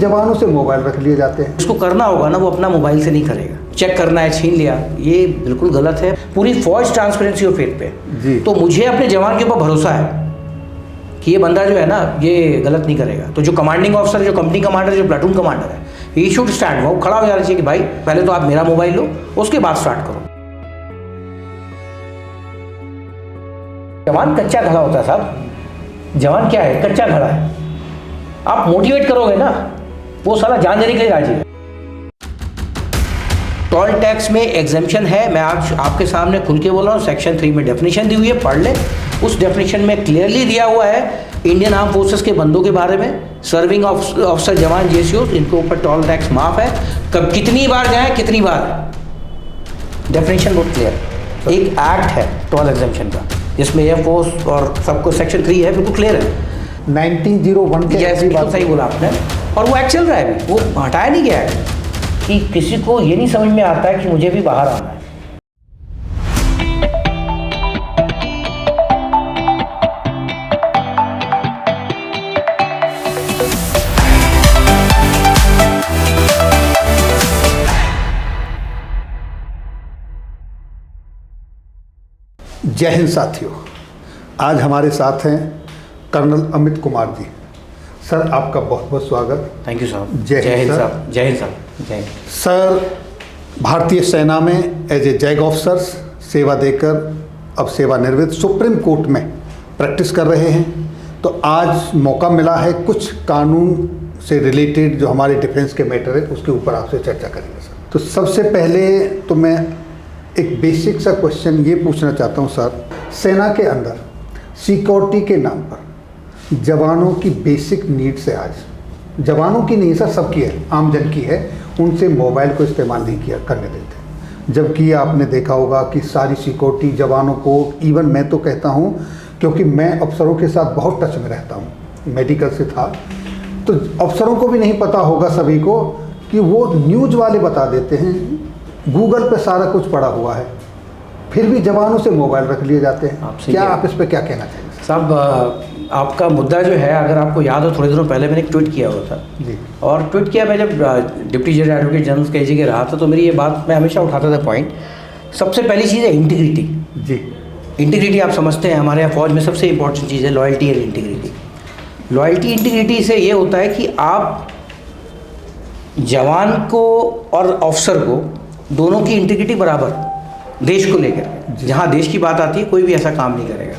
जवानों से मोबाइल रख लिए जाते हैं। उसको करना होगा ना, वो अपना मोबाइल से नहीं करेगा। चेक करना है, छीन लिया, ये बिल्कुल गलत है। पूरी फॉल्स ट्रांसपेरेंसी ऑफ फेथ पे जी। तो मुझे अपने जवान के ऊपर भरोसा है कि ये बंदा जो है ना, ये गलत नहीं करेगा। तो जो कमांडिंग ऑफिसर, जो कंपनी कमांडर, जो प्लाटून कमांडर है, ही शुड स्टैंड। वो खड़ा हो जाना चाहिए कि भाई पहले तो आप मेरा मोबाइल लो, उसके बाद स्टार्ट करो। जवान कच्चा घड़ा होता है साहब। जवान क्या है? कच्चा घड़ा है। आप मोटिवेट करोगे ना, वो साला जान देने के लिए राजी है। टोल टैक्स में एग्जेम्पशन है, मैं आज आपके सामने खुल के बोल रहा हूँ। सेक्शन 3 में डेफिनेशन दी हुई है, पढ़ ले। उस डेफिनेशन में क्लियरली दिया हुआ है इंडियन आर्म फोर्सेस के बंदों के बारे में, सर्विंग ऑफिसर, जवान, जेसीओ, इनके ऊपर टोल टैक्स माफ है। कब कितनी बार जाए, कितनी बार, डेफिनेशन बहुत क्लियर। एक एक्ट है टोल एग्जेम्पशन का, जिसमें एयरफोर्स और सबको सेक्शन 3 है, बिल्कुल क्लियर है। 1901 के ऐसी बात सही बोला आपने। और वो एक्ट चल रहा है, वो हटाया नहीं गया है। कि किसी को ये नहीं समझ में आता है कि मुझे भी बाहर आना है। जय हिंद साथियों, आज हमारे साथ हैं कर्नल अमित कुमार जी। सर, आपका बहुत बहुत स्वागत। थैंक यू साहब। जय हिंद साहब। जय हिंद साहब। जय हिंद सर। भारतीय सेना में एज ए जैग ऑफिसर सेवा देकर अब सेवानिवृत्त सुप्रीम कोर्ट में प्रैक्टिस कर रहे हैं। तो आज मौका मिला है कुछ कानून से रिलेटेड जो हमारे डिफेंस के मैटर है उसके ऊपर आपसे चर्चा करेंगे सर। तो सबसे पहले तो मैं एक बेसिक सा क्वेश्चन ये पूछना चाहता हूँ सर। सेना के अंदर सिक्योरिटी के नाम पर जवानों की बेसिक नीड्स है, आज जवानों की नहीं सर, सबकी है, आम जन की है, उनसे मोबाइल को इस्तेमाल नहीं करने देते। जबकि आपने देखा होगा कि सारी सिक्योरिटी जवानों को, इवन मैं तो कहता हूँ क्योंकि मैं अफसरों के साथ बहुत टच में रहता हूँ, मेडिकल से था, तो अफसरों को भी नहीं पता होगा सभी को कि वो न्यूज़ वाले बता देते हैं, गूगल पे सारा कुछ पड़ा हुआ है, फिर भी जवानों से मोबाइल रख लिए जाते हैं। क्या आप इस पर क्या कहना चाहेंगे साहब? आपका मुद्दा जो है, अगर आपको याद हो, थोड़े दिनों पहले मैंने एक ट्वीट किया हुआ था जी। और ट्वीट किया मैं जब डिप्टी जज एडवोकेट जनरल KG के रहा था, तो मेरी ये बात मैं हमेशा उठाता था पॉइंट। सबसे पहली चीज़ है इंटीग्रिटी जी। इंटीग्रिटी आप समझते हैं, हमारे यहाँ फौज में सबसे इंपॉर्टेंट चीज़ है loyalty and integrity. Loyalty integrity से ये होता है कि आप जवान को और ऑफिसर को दोनों की इंटीग्रिटी बराबर, देश को लेकर, जहाँ देश की बात आती है कोई भी ऐसा काम नहीं करेगा।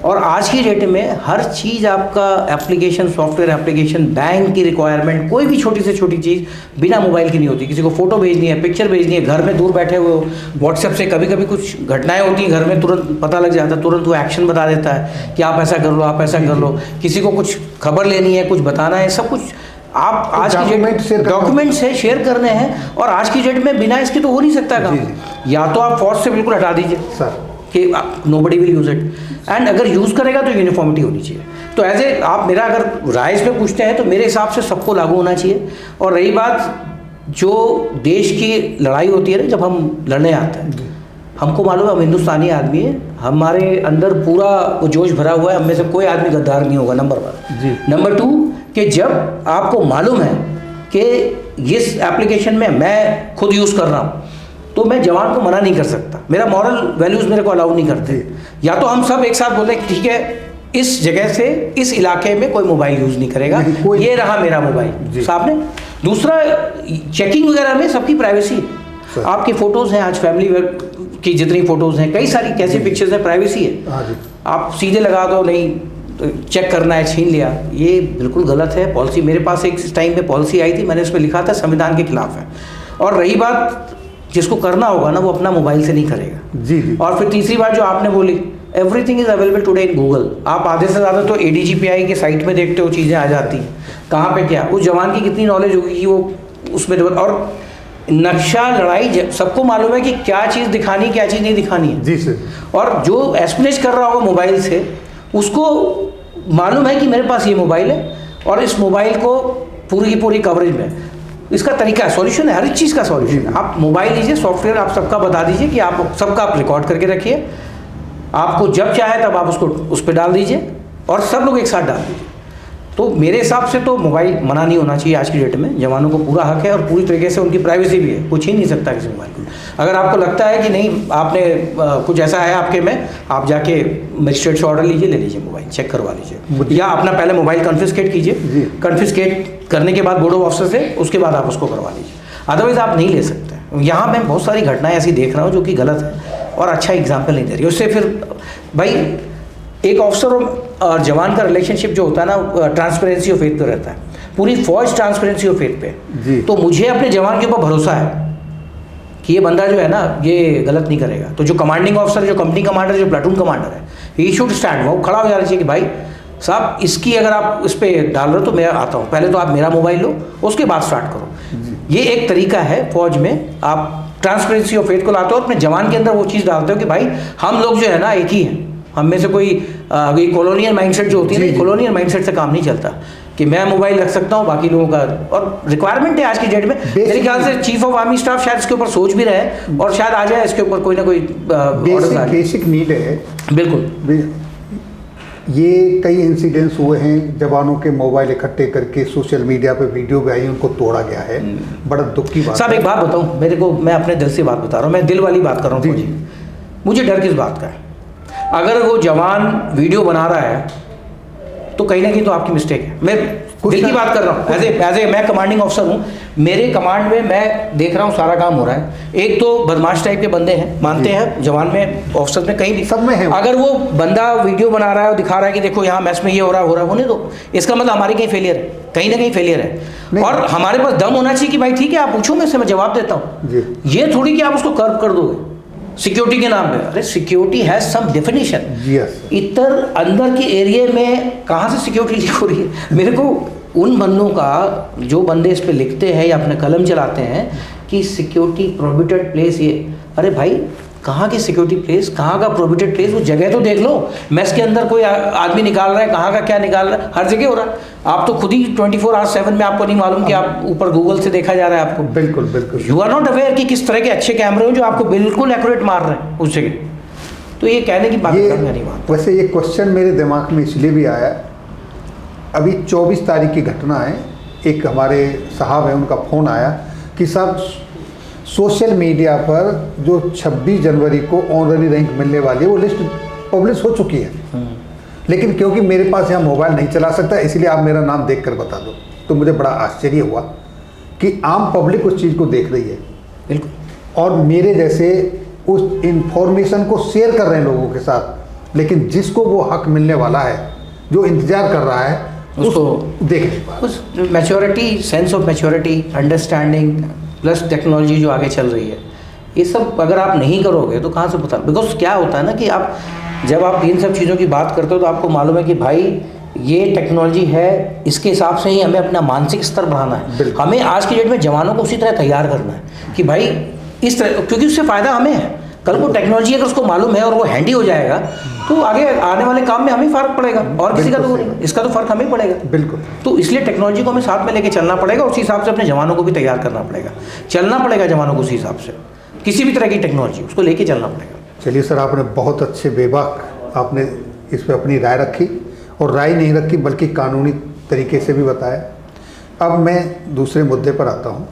और आज की डेट में हर चीज़ आपका एप्लीकेशन, सॉफ्टवेयर एप्लीकेशन, बैंक की रिक्वायरमेंट, कोई भी छोटी से छोटी चीज़ बिना मोबाइल की नहीं होती। किसी को फ़ोटो भेजनी है, पिक्चर भेजनी है, घर में दूर बैठे हुए हो, व्हाट्सएप से कभी कभी कुछ घटनाएं होती हैं घर में, तुरंत पता लग जाता है, तुरंत वो एक्शन बता देता है कि आप ऐसा कर लो, आप ऐसा कर लो। किसी को कुछ खबर लेनी है, कुछ बताना है, सब कुछ आप आज की डॉक्यूमेंट से शेयर करने हैं। और आज की डेट में बिना इसके तो हो नहीं सकता काम। या तो आप फौज से बिल्कुल हटा दीजिए सर कि nobody will use it, and अगर यूज़ करेगा तो यूनिफॉर्मिटी होनी चाहिए। तो एज ए आप मेरा अगर राय इसमें पूछते हैं तो मेरे हिसाब से सबको लागू होना चाहिए। और रही बात जो देश की लड़ाई होती है ना, जब हम लड़ने आते हैं, हमको मालूम है हम हिंदुस्तानी आदमी है, हमारे अंदर पूरा वो जोश भरा हुआ है, हम में से कोई आदमी गद्दार नहीं होगा, नंबर 1। नंबर 2 कि जब आपको मालूम है कि इस एप्लीकेशन में मैं खुद यूज़ कर रहा हूँ, तो मैं जवान को मना नहीं कर सकता। मेरा मॉरल वैल्यूज़ मेरे को अलाउ नहीं करते। या तो हम सब एक साथ बोले कि ठीक है, इस जगह से, इस इलाके में कोई मोबाइल यूज़ नहीं करेगा, ये रहा मेरा मोबाइल सामने। दूसरा, चेकिंग वगैरह में सबकी प्राइवेसी है। आपकी फ़ोटोज़ हैं, आज फैमिली की जितनी फ़ोटोज़ हैं, कई सारी कैसी पिक्चर्स हैं, प्राइवेसी है। आप सीधे लगा दो, नहीं तो चेक करना है, छीन लिया, ये बिल्कुल गलत है। पॉलिसी, मेरे पास एक टाइम में पॉलिसी आई थी, मैंने उस पर लिखा था संविधान के खिलाफ है। और रही बात, जिसको करना होगा ना, वो अपना मोबाइल से नहीं करेगा जी। और फिर तीसरी बात जो आपने बोली, everything is available today in Google. आप आधे से ज़्यादा तो ADGPI के साइट में देखते हो, चीज़ें आ जाती हैं, कहाँ पे क्या, उस जवान की कितनी नॉलेज होगी कि वो उसमें। और नक्शा लड़ाई सबको मालूम है कि क्या चीज़ दिखानी, क्या चीज़ नहीं दिखानी है जी सर। और जो एस्पिनेज कर रहा होगा मोबाइल से, उसको मालूम है कि मेरे पास ये मोबाइल है और इस मोबाइल को पूरी की पूरी कवरेज में, इसका तरीका, सॉल्यूशन है, हर एक चीज़ का सॉल्यूशन है। आप मोबाइल लीजिए, सॉफ्टवेयर आप सबका बता दीजिए कि आप सबका आप रिकॉर्ड करके रखिए, आपको जब चाहे तब आप उसको उस पर डाल दीजिए और सब लोग एक साथ डाल दीजिए। तो मेरे हिसाब से तो मोबाइल मना नहीं होना चाहिए आज की डेट में। जवानों को पूरा हक है और पूरी तरीके से उनकी प्राइवेसी भी है, कुछ ही नहीं सकता किसी मोबाइल को। अगर आपको लगता है कि नहीं आपने कुछ ऐसा है आपके में, आप जाके मजिस्ट्रेट से ऑर्डर लीजिए, ले लीजिए मोबाइल, चेक करवा लीजिए, या अपना पहले मोबाइल कन्फिस्केट कीजिए, कन्फिस्केट करने के बाद बोर्ड ऑफ ऑफिसर से उसके बाद आप उसको करवा लीजिए, अदरवाइज़ आप नहीं ले सकते। यहाँ मैं बहुत सारी घटनाएं ऐसी देख रहा हूँ जो कि गलत है और अच्छा एग्जाम्पल नहीं दे रही। उससे फिर भाई एक ऑफिसर और जवान का रिलेशनशिप जो होता है ना, ट्रांसपेरेंसी ऑफ फेथ पे रहता है, पूरी फौज ट्रांसपेरेंसी ऑफ फेथ पे। तो मुझे अपने जवान के ऊपर भरोसा है कि ये बंदा जो है ना ये गलत नहीं करेगा। तो जो कमांडिंग ऑफिसर, जो कंपनी कमांडर, जो प्लाटून कमांडर है, ही शुड स्टैंड, वो खड़ा हो जाना चाहिए कि भाई साहब इसकी अगर आप इस पर डाल रहे हो तो मैं आता हूँ, पहले तो आप मेरा मोबाइल लो उसके बाद स्टार्ट करो। ये एक तरीका है फौज में, आप ट्रांसपेरेंसी ऑफ फेथ को लाते हो, अपने जवान के अंदर वो चीज़ डालते हो कि भाई हम लोग जो है ना एक ही हैं, हम में से कोई कॉलोनियल माइंडसेट जो होती है ना, कॉलोनियल माइंडसेट से काम नहीं चलता कि मैं मोबाइल रख सकता हूँ बाकी लोगों का। और रिक्वायरमेंट है आज की डेट में, मेरे ख्याल से चीफ ऑफ आर्मी स्टाफ शायद इसके ऊपर सोच भी रहे हैं और शायद आ जाए इसके ऊपर कोई ना कोई बेसिक नीड है। बिल्कुल। ये कई इंसिडेंट्स हुए हैं, जवानों के मोबाइल इकट्ठे करके सोशल मीडिया पे वीडियो भी आई, उनको तोड़ा गया है, बड़ा दुख की बात। साहब एक बात बताऊँ मेरे को, मैं अपने दिल से बात बता रहा हूँ, मैं दिल वाली बात कर रहा हूँ जी। मुझे डर किस बात का है? अगर वो जवान वीडियो बना रहा है तो कहीं ना कहीं तो आपकी मिस्टेक है। मैं दिल की बात कर रहा हूँ, एज ए मैं कमांडिंग ऑफिसर हूँ, मेरे कमांड में मैं देख रहा हूँ सारा काम हो रहा है। एक तो बदमाश टाइप के बंदे हैं, मानते हैं जवान में, ऑफिसर में, कहीं भी, सब में है। अगर वो बंदा वीडियो बना रहा है और दिखा रहा है कि देखो यहाँ मैच में ये हो रहा है, होने दो, इसका मतलब हमारी कहीं फेलियर है, कहीं ना कहीं फेलियर है। और हमारे पास दम होना चाहिए कि भाई ठीक है आप पूछो, मैं से मैं जवाब देता हूँ। ये थोड़ी कि आप उसको कर्व कर दोगे सिक्योरिटी के नाम पे। अरे सिक्योरिटी हैज सम डेफिनेशन। इतर अंदर के एरिया में कहाँ से सिक्योरिटी लीक हो रही है? मेरे को उन बंदों का, जो बंदे इस पे लिखते हैं या अपने कलम चलाते हैं कि सिक्योरिटी प्रोहिबिटेड प्लेस, ये अरे भाई कहाँ की सिक्योरिटी प्लेस, कहाँ का प्रोहिबिटेड प्लेस? वो जगह तो देख लो। मैस के अंदर कोई आदमी निकाल रहा है, कहाँ का क्या निकाल रहा है, हर जगह हो रहा है। आप तो खुद ही 24/7 में आपको नहीं मालूम कि आप ऊपर गूगल से देखा जा रहा है आपको। बिल्कुल बिल्कुल। यू आर नॉट अवेयर कि किस तरह के अच्छे कैमरे हो जो आपको बिल्कुल एक्यूरेट मार रहे हैं उस जगह। तो ये कहने की बात नहीं बात। वैसे ये क्वेश्चन मेरे दिमाग में इसलिए भी आया, अभी 24 तारीख की घटना है, एक हमारे साहब है उनका फ़ोन आया कि साहब सोशल मीडिया पर जो 26 जनवरी को ऑनररी रैंक मिलने वाली है वो लिस्ट पब्लिश हो चुकी है, लेकिन क्योंकि मेरे पास यहाँ मोबाइल नहीं चला सकता इसलिए आप मेरा नाम देख कर बता दो। तो मुझे बड़ा आश्चर्य हुआ कि आम पब्लिक उस चीज़ को देख रही है। बिल्कुल। और मेरे जैसे उस इंफॉर्मेशन को शेयर कर रहे हैं लोगों के साथ, लेकिन जिसको वो हक मिलने वाला है, जो इंतज़ार कर रहा है, उसको देख नहीं पा रहा। उस maturity, sense of maturity, understanding plus technology जो आगे चल रही है, ये सब अगर आप नहीं करोगे तो कहाँ से पता? बिकॉज क्या होता है ना कि आप जब आप इन सब चीज़ों की बात करते हो तो आपको मालूम है कि भाई ये टेक्नोलॉजी है, इसके हिसाब से ही हमें अपना मानसिक स्तर बढ़ाना है। हमें आज की डेट में जवानों को उसी तरह तैयार करना है कि भाई इस तरह, क्योंकि उससे फ़ायदा हमें है। कल को टेक्नोलॉजी अगर उसको मालूम है और वो हैंडी हो जाएगा तो आगे आने वाले काम में हमें फ़र्क पड़ेगा, और किसी का तो नहीं, इसका तो फ़र्क हमें पड़ेगा। बिल्कुल। तो इसलिए टेक्नोलॉजी को हमें साथ में लेके चलना पड़ेगा, उसी हिसाब से अपने जवानों को भी तैयार करना पड़ेगा, चलना पड़ेगा जवानों को उसी हिसाब से। किसी भी तरह की टेक्नोलॉजी उसको लेके चलना पड़ेगा। चलिए सर, आपने बहुत अच्छे बेबाक आपने इस पर अपनी राय रखी, और राय नहीं रखी बल्कि कानूनी तरीके से भी बताया। अब मैं दूसरे मुद्दे पर आता हूँ।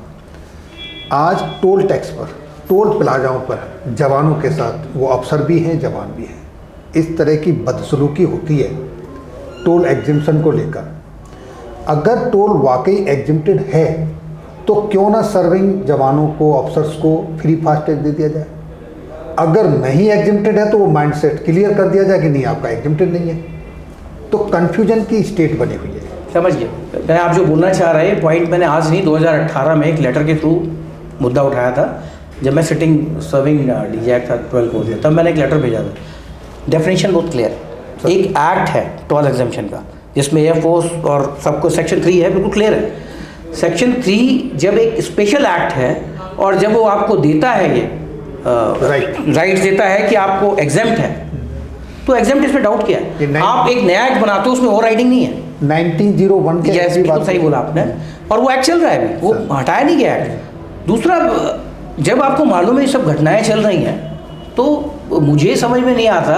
आज टोल टैक्स पर, टोल प्लाजाओं पर जवानों के साथ, वो अफसर भी हैं जवान भी हैं, इस तरह की बदसलूकी होती है टोल एग्जिम्पशन को लेकर। अगर टोल वाकई एग्जिम्प्टेड है तो क्यों ना सर्विंग जवानों को, अफसर्स को फ्री फास्टैग दे दिया जाए। अगर नहीं एग्जिम्प्टेड है तो वो माइंडसेट क्लियर कर दिया जाए कि नहीं आपका एग्जिम्प्टेड नहीं है। तो कन्फ्यूजन की स्टेट बनी हुई है। समझ गया मैं आप जो बोलना चाह रहे हैं पॉइंट। मैंने आज नहीं 2018 में एक लेटर के थ्रू मुद्दा उठाया था, जब मैं सिटिंग सर्विंग डीजैक था 12 को, तब मैंने एक लेटर भेजा था। डेफिनेशन बहुत क्लियर, एक एक्ट है टोल एग्जम्पशन का जिसमें एयरफोर्स और सबको सेक्शन 3 है, बिल्कुल क्लियर है। सेक्शन 3 जब एक स्पेशल एक्ट है और जब वो आपको देता है ये राइट देता है कि आपको एग्जेम्प्ट है, तो एग्जेम्प्ट इसमें डाउट क्या है? आप एक नया एक्ट बनाते हो उसमें ओवर राइडिंग नहीं है। 1901 के यस, बिल्कुल सही बोला आपने। और वो एक्ट चल रहा है अभी, वो हटाया नहीं गया एक्ट। दूसरा, जब आपको मालूम है ये सब घटनाएं चल रही हैं तो मुझे समझ में नहीं आता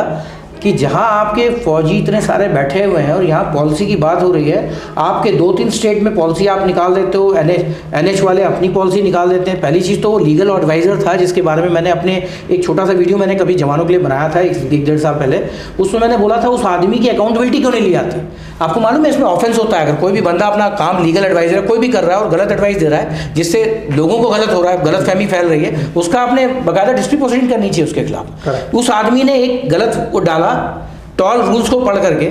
कि जहां आपके फौजी इतने सारे बैठे हुए हैं और यहाँ पॉलिसी की बात हो रही है, आपके 2-3 स्टेट में पॉलिसी आप निकाल देते हो, एनएच वाले अपनी पॉलिसी निकाल देते हैं। पहली चीज़ तो वो लीगल एडवाइज़र था, जिसके बारे में मैंने अपने एक छोटा सा वीडियो मैंने कभी जवानों के लिए बनाया था 1-1.5 साल पहले। उसमें मैंने बोला था उस आदमी की अकाउंटेबिलिटी क्यों नहीं ली जाती। आपको मालूम है इसमें ऑफेंस होता है, अगर कोई भी बंदा अपना काम लीगल एडवाइजर कोई भी कर रहा है और गलत एडवाइस दे रहा है जिससे लोगों को गलत हो रहा है, गलत फहमी फैल रही है, उसका आपने बाकायदा डिस्ट्रिक्ट प्रोसीडिंग करनी चाहिए उसके खिलाफ। उस आदमी ने एक गलत वो डाला टोल रूल्स को पढ़ करके,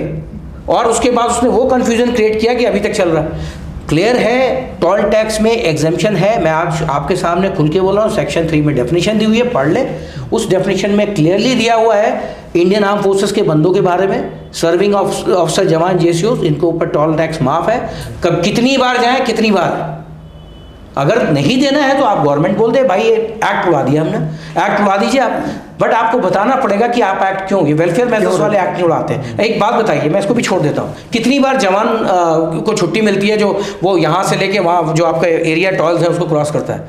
और उसके बाद उसने वो कन्फ्यूजन क्रिएट किया कि अभी तक चल रहा है। क्लियर है टोल टैक्स में एग्जेम्पशन है, मैं आज आपके सामने खुल के बोल रहा हूँ, सेक्शन 3 में डेफिनेशन दी हुई है, पढ़ ले। उस डेफिनेशन में क्लियरली दिया हुआ है इंडियन आर्म फोर्सेस के बंदों के बारे में, सर्विंग ऑफिसर जवान जेसीओ, इनको ऊपर टोल टैक्स माफ है। कब कितनी बार जाएं, कितनी बार, अगर नहीं देना है तो आप गवर्नमेंट बोल दे भाई ये एक्ट उड़ा दिया हमने, एक्ट उड़ा दीजिए आप, बट आपको बताना पड़ेगा कि आप एक्ट क्यों, ये वेलफेयर मेजर्स वाले एक्ट नहीं उड़ाते हैं। एक बात बताइए, मैं इसको भी छोड़ देता हूँ, कितनी बार जवान को छुट्टी मिलती है जो वो यहाँ से लेके वहाँ जो आपका एरिया टोल्स है उसको क्रॉस करता है?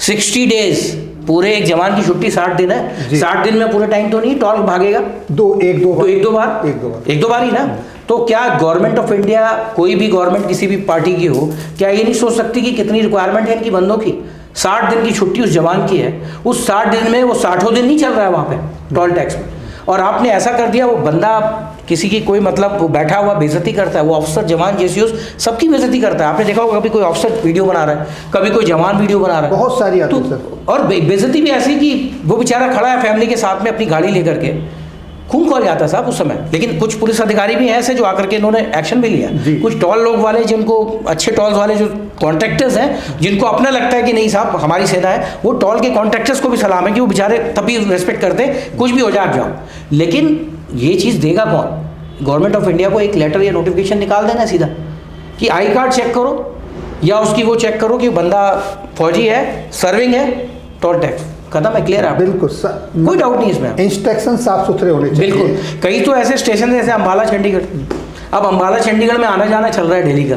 60 डेज, पूरे एक जवान की छुट्टी 60 दिन है, 60 दिन में पूरे टाइम तो नहीं टोल भागेगा, एक दो बार ही ना। तो क्या गवर्नमेंट ऑफ इंडिया, कोई भी गवर्नमेंट किसी भी पार्टी की हो, क्या ये नहीं सोच सकती कि कितनी रिक्वायरमेंट है इनकी बंदों की? 60 दिन की छुट्टी उस जवान की है, उस 60 दिन में वो 60 दिन नहीं चल रहा है वहाँ पे टोल टैक्स में, और आपने ऐसा कर दिया वो बंदा किसी की कोई मतलब वो बैठा हुआ बेइज्जती करता है, वो अफसर जवान जेसीओ सबकी बेइज्जती करता है। आपने देखा होगा कभी कोई अफसर वीडियो बना रहा है, कभी कोई जवान वीडियो बना रहा है, बहुत सारी आती है सर। और बेइज्जती भी ऐसी कि वो बेचारा खड़ा है फैमिली के साथ में अपनी गाड़ी लेकर के, खून खौल जाता है साहब उस समय। लेकिन कुछ पुलिस अधिकारी भी हैं ऐसे जो आकर के इन्होंने एक्शन भी लिया। कुछ टोल लोग वाले जिनको अच्छे टोल वाले जो कॉन्ट्रैक्टर्स हैं, जिनको अपना लगता है कि नहीं साहब हमारी सेना है, वो टोल के कॉन्ट्रैक्टर्स को भी सलाम है कि वो बेचारे तभी रेस्पेक्ट करते हैं, कुछ भी हो जाए आप जाओ। लेकिन ये चीज़ देगा कौन? गवर्नमेंट ऑफ इंडिया को एक लेटर या नोटिफिकेशन निकाल देना सीधा कि आई कार्ड चेक करो, या उसकी वो चेक करो कि बंदा फौजी है, सर्विंग है, टोल टैक्स खत्म है, क्लियर है। बिल्कुल कोई डाउट नहीं इसमें, इंस्ट्रक्शन साफ सुथरे होने चाहिए। बिल्कुल। कई तो ऐसे स्टेशन है जैसे अम्बाला चंडीगढ़, अब अम्बाला चंडीगढ़ में आना जाना चल रहा है डेली का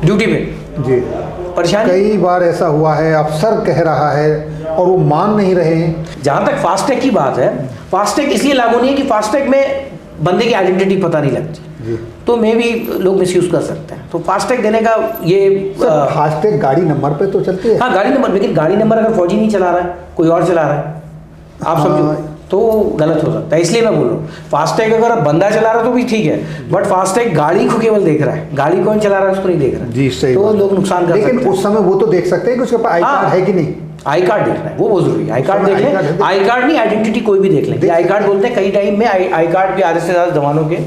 ड्यूटी पे जी, परेशानी। कई बार ऐसा हुआ है, अफसर कह रहा है और वो मान नहीं रहे हैं। जहाँ तक फास्टैग की बात है, फास्टैग इसलिए लागू नहीं है कि फास्टैग में बंदे की आइडेंटिटी पता नहीं लगती, तो मे भी लोग मिसयूज कर सकते हैं। तो फास्टैग देने का ये फास्टैग गाड़ी नंबर पे तो चलती है। हाँ गाड़ी नंबर, लेकिन गाड़ी नंबर अगर फौजी नहीं चला रहा है, कोई और चला रहा है, आप समझो तो गलत हो सकता है। इसलिए मैं बोल रहा हूँ फास्टैग अगर बंदा चला रहा है तो भी ठीक है, बट फास्टैग गाड़ी को केवल देख रहा है, गाड़ी कौन चला रहा है उसको नहीं देख रहा। जी सही, तो लोग नुकसान कर सकते हैं। लेकिन उस समय वो तो देख सकते हैं कि उसके पास आई कार्ड है कि नहीं। आई कार्ड देखना है, वो बहुत जरूरी है। आई कार्ड देख लें, आई कार्ड नहीं आइडेंटिटी कोई भी देख लें। आई कार्ड बोलते हैं, कई टाइम में आई कार्ड भी आधे से ज़्यादा जवानों के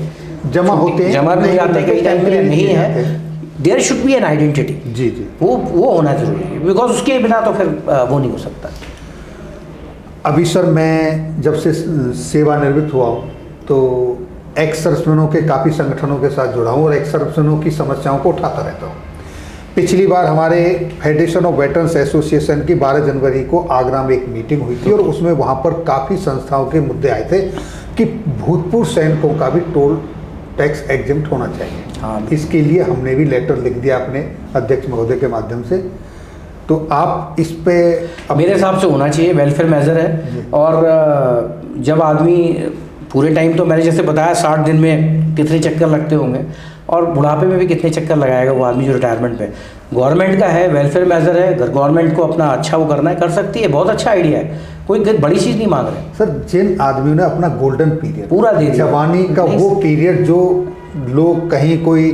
जमा होते हैं, जमा भी हो जाते हैं, कई टाइम में नहीं है। There should be an identity, जी जी, वो होना जरूरी है, बिकॉज उसके बिना तो फिर वो नहीं हो सकता। अभी सर मैं जब से सेवानिवृत्त हुआ हूँ तो एक्स सर्विसमैनों के काफ़ी संगठनों के साथ जुड़ा हूँ और एक्स सर्विसमैनों की समस्याओं को उठाता रहता हूँ। पिछली बार हमारे फेडरेशन ऑफ वेटरन्स एसोसिएशन की 12 जनवरी को आगरा में एक मीटिंग हुई थी और उसमें वहाँ पर काफ़ी संस्थाओं के मुद्दे आए थे कि भूतपूर्व सैनिकों का भी टोल टैक्स एग्जेम्प्ट होना चाहिए। हाँ, इसके लिए हमने भी लेटर लिख दिया अपने अध्यक्ष महोदय के माध्यम से। तो आप इस पे मेरे हिसाब से होना चाहिए, वेलफेयर मेजर है। और जब आदमी पूरे टाइम, तो मैंने जैसे बताया 60 दिन में कितने चक्कर लगते होंगे, और बुढ़ापे में भी कितने चक्कर लगाएगा वो आदमी जो रिटायरमेंट पे। गवर्नमेंट का है, वेलफेयर मेजर है, अगर गवर्नमेंट को अपना अच्छा वो करना है कर सकती है, बहुत अच्छा आइडिया है, कोई बड़ी चीज़ नहीं मांग रहे सर। जिन आदमियों ने अपना गोल्डन पीरियड पूरा दे दिया, जवानी का वो पीरियड, जो लोग कहीं कोई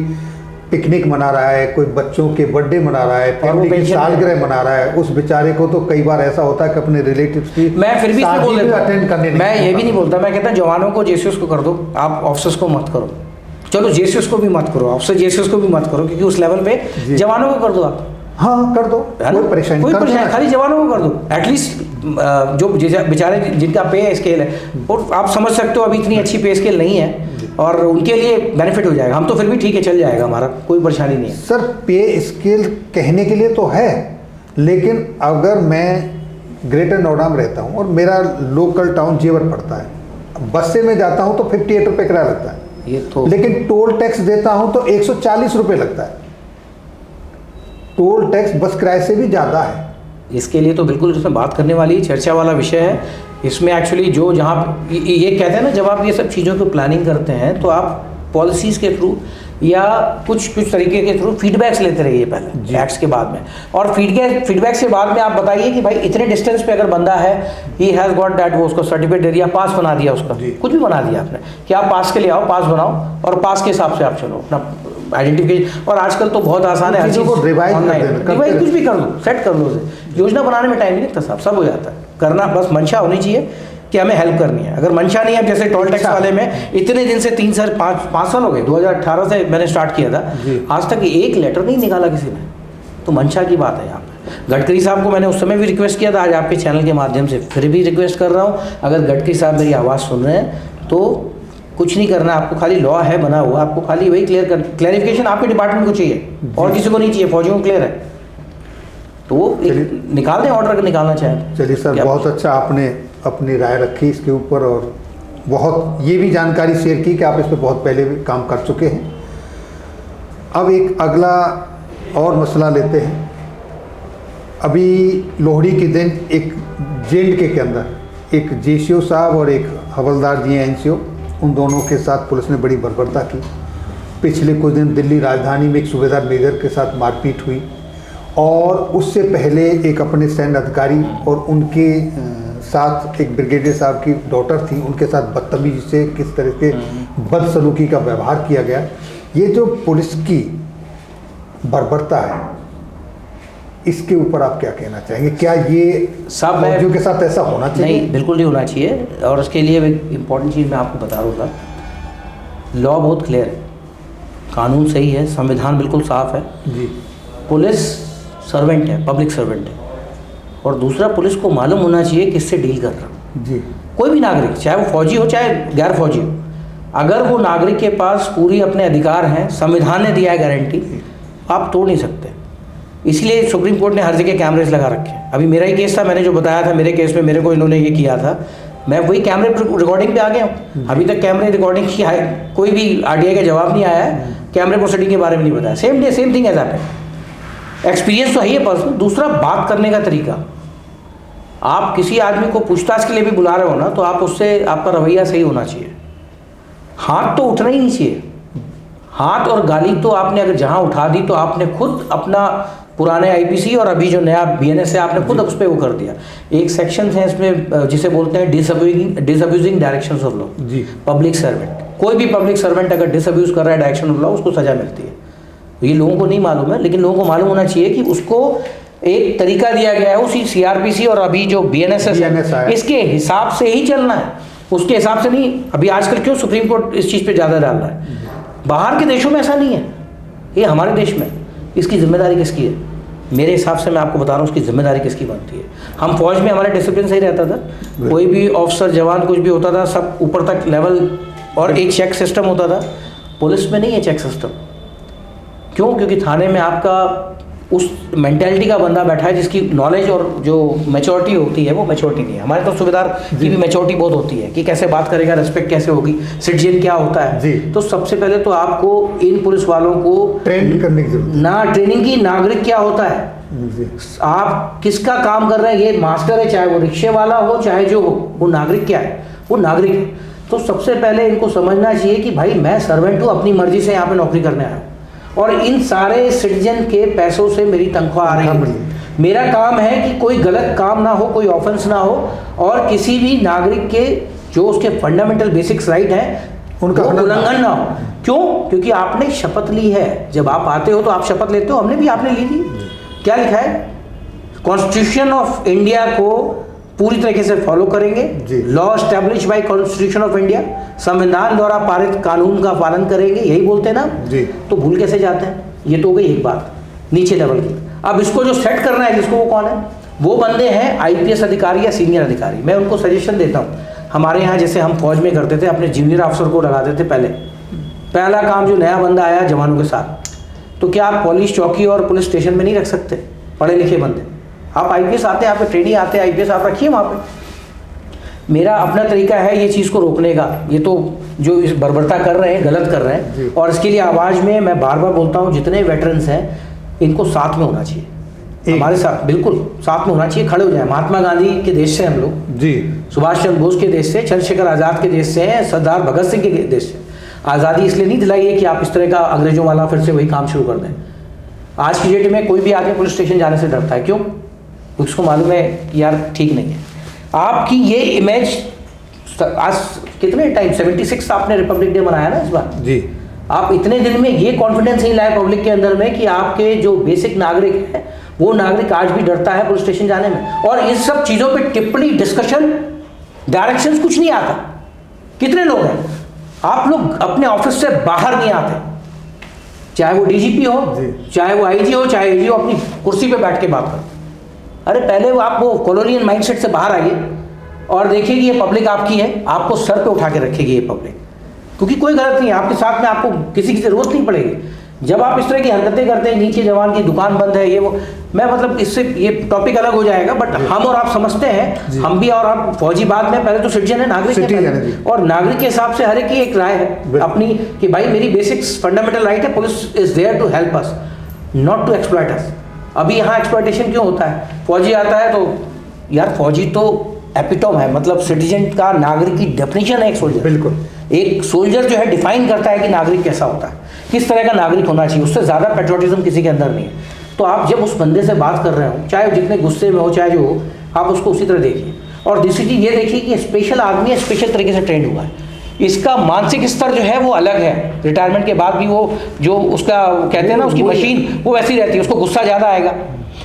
पिकनिक मना रहा है, कोई बच्चों के बर्थडे मना रहा है, फैमिली की सालगिरह मना रहा है, उस बेचारे को तो कई बार ऐसा होता है कि अपने रिलेटिव्स की मैं फिर भी अटेंड करने, मैं ये भी नहीं बोलता, मैं कहता जवानों को जेसीओस को कर दो, आप ऑफिसर्स को मत करो। चलो जेसीओस को भी मत करो, ऑफिसर जेसीओस को भी मत करो, क्योंकि उस लेवल पे जवानों को कर दो आप। हाँ कर दो, कोई परेशानी, खाली जवानों को कर दो एटलीस्ट। जो बेचारे जिनका पे स्केल है, और आप समझ सकते हो अभी इतनी अच्छी पे स्केल नहीं है, और उनके लिए बेनिफिट हो जाएगा। हम तो फिर भी ठीक है, चल जाएगा, हमारा कोई परेशानी नहीं है। सर पे स्केल कहने के लिए तो है, लेकिन अगर मैं ग्रेटर नोएडा में रहता हूँ और मेरा लोकल टाउन जेवर पड़ता है, बस से मैं जाता हूँ तो 58 रुपये किराया लगता है, ये तो, लेकिन टोल टैक्स देता हूँ तो 140 रुपये लगता है। टोल टैक्स बस किराए से भी ज़्यादा है। इसके लिए तो बिल्कुल इसमें बात करने वाली चर्चा वाला विषय है। इसमें एक्चुअली जो जहाँ ये कहते हैं ना, जब आप ये सब चीज़ों की प्लानिंग करते हैं तो आप पॉलिसीज़ के थ्रू या कुछ तरीके के थ्रू फीडबैक्स लेते रहिए पहले एक्ट्स के बाद में, और फीडबैक्स के बाद में आप बताइए कि भाई इतने डिस्टेंस पे अगर बंदा है, ही हैज़ गॉट दैट, वो उसको सर्टिफिकेट दे दिया, पास बना दिया उसका, कुछ भी बना दिया आपने कि आप पास के लिए आओ, पास बनाओ और पास के हिसाब से आप चलो अपना आइडेंटिफिकेशन। और आजकल तो बहुत आसान है, हर चीज़ रिवाइज कुछ भी कर लो, सेट कर लो उसे। योजना बनाने में टाइम नहीं लगता साहब, सब हो जाता है। करना बस मंशा होनी चाहिए कि हमें हेल्प करनी है। अगर मंशा नहीं है, जैसे टोल टैक्स वाले में इतने दिन से 5 साल हो गए, 2018 से मैंने स्टार्ट किया था, आज तक एक लेटर नहीं निकाला किसी ने, तो मंशा की बात है यहाँ पे। गडकरी साहब को मैंने उस समय भी रिक्वेस्ट किया था, आज आपके चैनल के माध्यम से फिर भी रिक्वेस्ट कर रहा हूँ, अगर गडकरी साहब मेरी आवाज़ सुन रहे हैं तो कुछ नहीं करना आपको, खाली लॉ है बना हुआ, आपको खाली वही क्लैरिफिकेशन आपके डिपार्टमेंट को चाहिए और किसी को नहीं चाहिए, फौजियों को क्लियर है तो वो निकाल दें ऑर्डर, अगर निकालना चाहें। चलिए सर, बहुत अच्छा आपने अपनी राय रखी इसके ऊपर, और बहुत ये भी जानकारी शेयर की कि आप इस पर बहुत पहले भी काम कर चुके हैं। अब एक अगला और मसला लेते हैं। अभी लोहड़ी के दिन एक JNK के अंदर एक JCO साहब और एक हवलदार जी हैं NCO, उन दोनों के साथ पुलिस ने बड़ी बर्बरता की। पिछले कुछ दिन दिल्ली राजधानी में एक सूबेदार मेजर के साथ मारपीट हुई, और उससे पहले एक अपने सैन्य अधिकारी और उनके साथ एक ब्रिगेडियर साहब की डॉटर थी, उनके साथ बदतमीजी से किस तरह के बदसलूकी का व्यवहार किया गया। ये जो पुलिस की बर्बरता है, इसके ऊपर आप क्या कहना चाहेंगे? क्या ये साहब फौजियों के साथ ऐसा होना चाहिए? नहीं, बिल्कुल नहीं होना चाहिए। और उसके लिए एक इम्पॉर्टेंट चीज़ मैं आपको बता रहा था, लॉ बहुत क्लियर है, कानून सही है, संविधान बिल्कुल साफ है जी। पुलिस सर्वेंट है, पब्लिक सर्वेंट है, और दूसरा पुलिस को मालूम होना चाहिए किससे डील कर रहा हूँ जी। कोई भी नागरिक, चाहे वो फौजी हो चाहे गैर फौजी हो, अगर वो नागरिक के पास पूरी अपने अधिकार हैं, संविधान ने दिया है गारंटी, आप तोड़ नहीं सकते। इसलिए सुप्रीम कोर्ट ने हर जगह कैमरेज लगा रखे हैं। अभी मेरा ही केस था, मैंने जो बताया था, मेरे केस में मेरे को इन्होंने ये किया था, मैं वही कैमरे रिकॉर्डिंग पे आ गया हूँ। अभी तक कैमरे रिकॉर्डिंग की कोई भी RTI का जवाब नहीं आया है, कैमरे प्रोसीडिंग के बारे में नहीं बताया। Same thing as happened. Experience तो है ही है पर्सन। दूसरा, बात करने का तरीका, आप किसी आदमी को पूछताछ के लिए भी बुला रहे हो ना, तो आप उससे, आपका रवैया सही होना चाहिए। हाथ तो उठना ही नहीं चाहिए। हाथ और गाली तो आपने अगर जहां उठा दी तो आपने खुद अपना पुराने IPC और अभी जो नया BNS है, आपने खुद उस पर वो कर दिया। एक सेक्शन है इसमें जिसे बोलते हैं डिसअब्यूजिंग डायरेक्शंस ऑफ लॉ। जी। पब्लिक सर्वेंट, कोई भी पब्लिक सर्वेंट अगर डिसअब्यूज कर रहा है डायरेक्शन ऑफ लॉ, उसको सजा मिलती है। ये लोगों को नहीं मालूम है, लेकिन लोगों को मालूम होना चाहिए कि उसको एक तरीका दिया गया है, उसी CRPC और अभी जो BNS है, इसके हिसाब से ही चलना है, उसके हिसाब से नहीं। अभी आजकल क्यों सुप्रीम कोर्ट इस चीज़ पे ज़्यादा डाल रहा है? बाहर के देशों में ऐसा नहीं है, ये हमारे देश में। इसकी जिम्मेदारी किसकी है? मेरे हिसाब से मैं आपको बता रहा हूँ, उसकी जिम्मेदारी किसकी बनती है। हम फौज में हमारा डिसिप्लिन सही रहता था, कोई भी ऑफिसर जवान कुछ भी होता था, सब ऊपर तक लेवल और एक चेक सिस्टम होता था। पुलिस में नहीं है चेक सिस्टम। क्यों? क्योंकि थाने में आपका उस मेंटेलिटी का बंदा बैठा है जिसकी नॉलेज और जो मैच्योरिटी होती है वो मैच्योरिटी नहीं है। हमारे तो सूबेदार की भी मैच्योरिटी बहुत होती है कि कैसे बात करेगा, रेस्पेक्ट कैसे होगी, सिटीजन क्या होता है जी। तो सबसे पहले तो आपको इन पुलिस वालों को ट्रेन करने की जरूरत ना, ट्रेनिंग की, नागरिक क्या होता है, जी। आप किसका काम कर रहे हैं। ये मास्टर है, चाहे वो रिक्शे वाला हो चाहे जो हो, वो नागरिक क्या है, वो नागरिक है। तो सबसे पहले इनको समझना चाहिए कि भाई मैं सर्वेंट हूँ, अपनी मर्जी से यहाँ पे नौकरी करने आया हूँ और इन सारे सिटीजन के पैसों से मेरी तनख्वाह आ रही है। मेरा काम है कि कोई गलत काम ना हो, कोई ऑफेंस ना हो और किसी भी नागरिक के जो उसके फंडामेंटल बेसिक्स राइट हैं उनका उल्लंघन ना हो। क्यों? क्योंकि आपने शपथ ली है। जब आप आते हो तो आप शपथ लेते हो, हमने भी आपने ली थी। क्या लिखा है? कॉन्स्टिट्यूशन ऑफ इंडिया को पूरी तरीके से फॉलो करेंगे, law establish bye constitution of India, संविधान द्वारा पारित कानून का पालन करेंगे, यही बोलते हैं ना जी। तो भूल कैसे जाते हैं? ये तो हो गई एक बात नीचे लेवल की। अब इसको जो सेट करना है जिसको, वो कौन है? वो बंदे हैं IPS अधिकारी या सीनियर अधिकारी। मैं उनको सजेशन देता हूँ। हमारे यहाँ जैसे हम फौज में करते थे, अपने जूनियर अफसर को लगाते थे पहला काम जो नया बंदा आया जवानों के साथ, तो क्या आप पुलिस चौकी और पुलिस स्टेशन में नहीं रख सकते पढ़े लिखे बंदे? आप IPS आते हैं, आप ट्रेनिंग आते हैं IPS, आप रखिए वहाँ पे। मेरा अपना तरीका है ये चीज़ को रोकने का। ये तो जो इस बर्बरता कर रहे हैं, गलत कर रहे हैं, और इसके लिए आवाज़ में मैं बार बार बोलता हूँ, जितने वेटरन्स हैं इनको साथ में होना चाहिए। हमारे साथ बिल्कुल साथ में होना चाहिए, खड़े हो जाए। महात्मा गांधी के देश से हम लोग, जी, सुभाष चंद्र बोस के देश से, चंद्रशेखर आज़ाद के देश से हैं, सरदार भगत सिंह के देश से। आज़ादी इसलिए नहीं दिलाई है कि आप इस तरह का अंग्रेजों वाला फिर से वही काम शुरू कर दें। आज की डेट में कोई भी आदमी पुलिस स्टेशन जाने से डरता है, क्यों? उसको मालूम है कि यार ठीक नहीं है। आपकी ये इमेज, आज कितने टाइम 76 आपने रिपब्लिक डे मनाया ना इस बार जी, आप इतने दिन में ये कॉन्फिडेंस नहीं लाए पब्लिक के अंदर में कि आपके जो बेसिक नागरिक है वो नागरिक आज भी डरता है पुलिस स्टेशन जाने में। और इन सब चीज़ों पे टिप्पणी, डिस्कशन, डायरेक्शंस कुछ नहीं आता। कितने लोग हैं, आप लोग अपने ऑफिस से बाहर नहीं आते, चाहे वो डीजीपी हो, चाहे वो आईजी हो, चाहे एजी हो, अपनी कुर्सी पे बैठ के बात करते। अरे पहले वो आप वो कॉलोनियल माइंडसेट से बाहर आइए और देखिए कि ये पब्लिक आपकी है, आपको सर पे उठा के रखेगी ये पब्लिक, क्योंकि कोई गलत नहीं है आपके साथ में, आपको किसी की जरूरत नहीं पड़ेगी। जब आप इस तरह की हरकतें करते हैं, नीचे जवान की दुकान बंद है, ये वो, मैं मतलब इससे ये टॉपिक अलग हो जाएगा, बट हम और आप समझते हैं, हम भी और आप फौजी बाद में, पहले तो सिटीजन है, नागरिक है, और नागरिक के हिसाब से हर एक की एक राय है अपनी कि भाई मेरी बेसिक फंडामेंटल राइट है, police is there to help us, not to exploit us. अभी यहाँ एक्सप्लॉइटेशन क्यों होता है? फौजी आता है तो यार फौजी तो एपिटोम है, मतलब सिटीजन का, नागरिक की डेफिनेशन है एक सोल्जर। बिल्कुल, एक सोल्जर जो है डिफाइन करता है कि नागरिक कैसा होता है, किस तरह का नागरिक होना चाहिए, उससे ज़्यादा पेट्रोटिज्म किसी के अंदर नहीं है। तो आप जब उस बंदे से बात कर रहे हो, चाहे जितने गुस्से में हो, चाहे जो हो, आप उसको उसी तरह देखिए। और दूसरी चीज़ ये देखिए कि स्पेशल आदमी है, स्पेशल तरीके से ट्रेंड हुआ है, इसका मानसिक स्तर जो है वो अलग है। रिटायरमेंट के बाद भी वो जो उसका कहते हैं ना, उसकी मशीन वो वैसी रहती है, उसको गुस्सा ज़्यादा आएगा,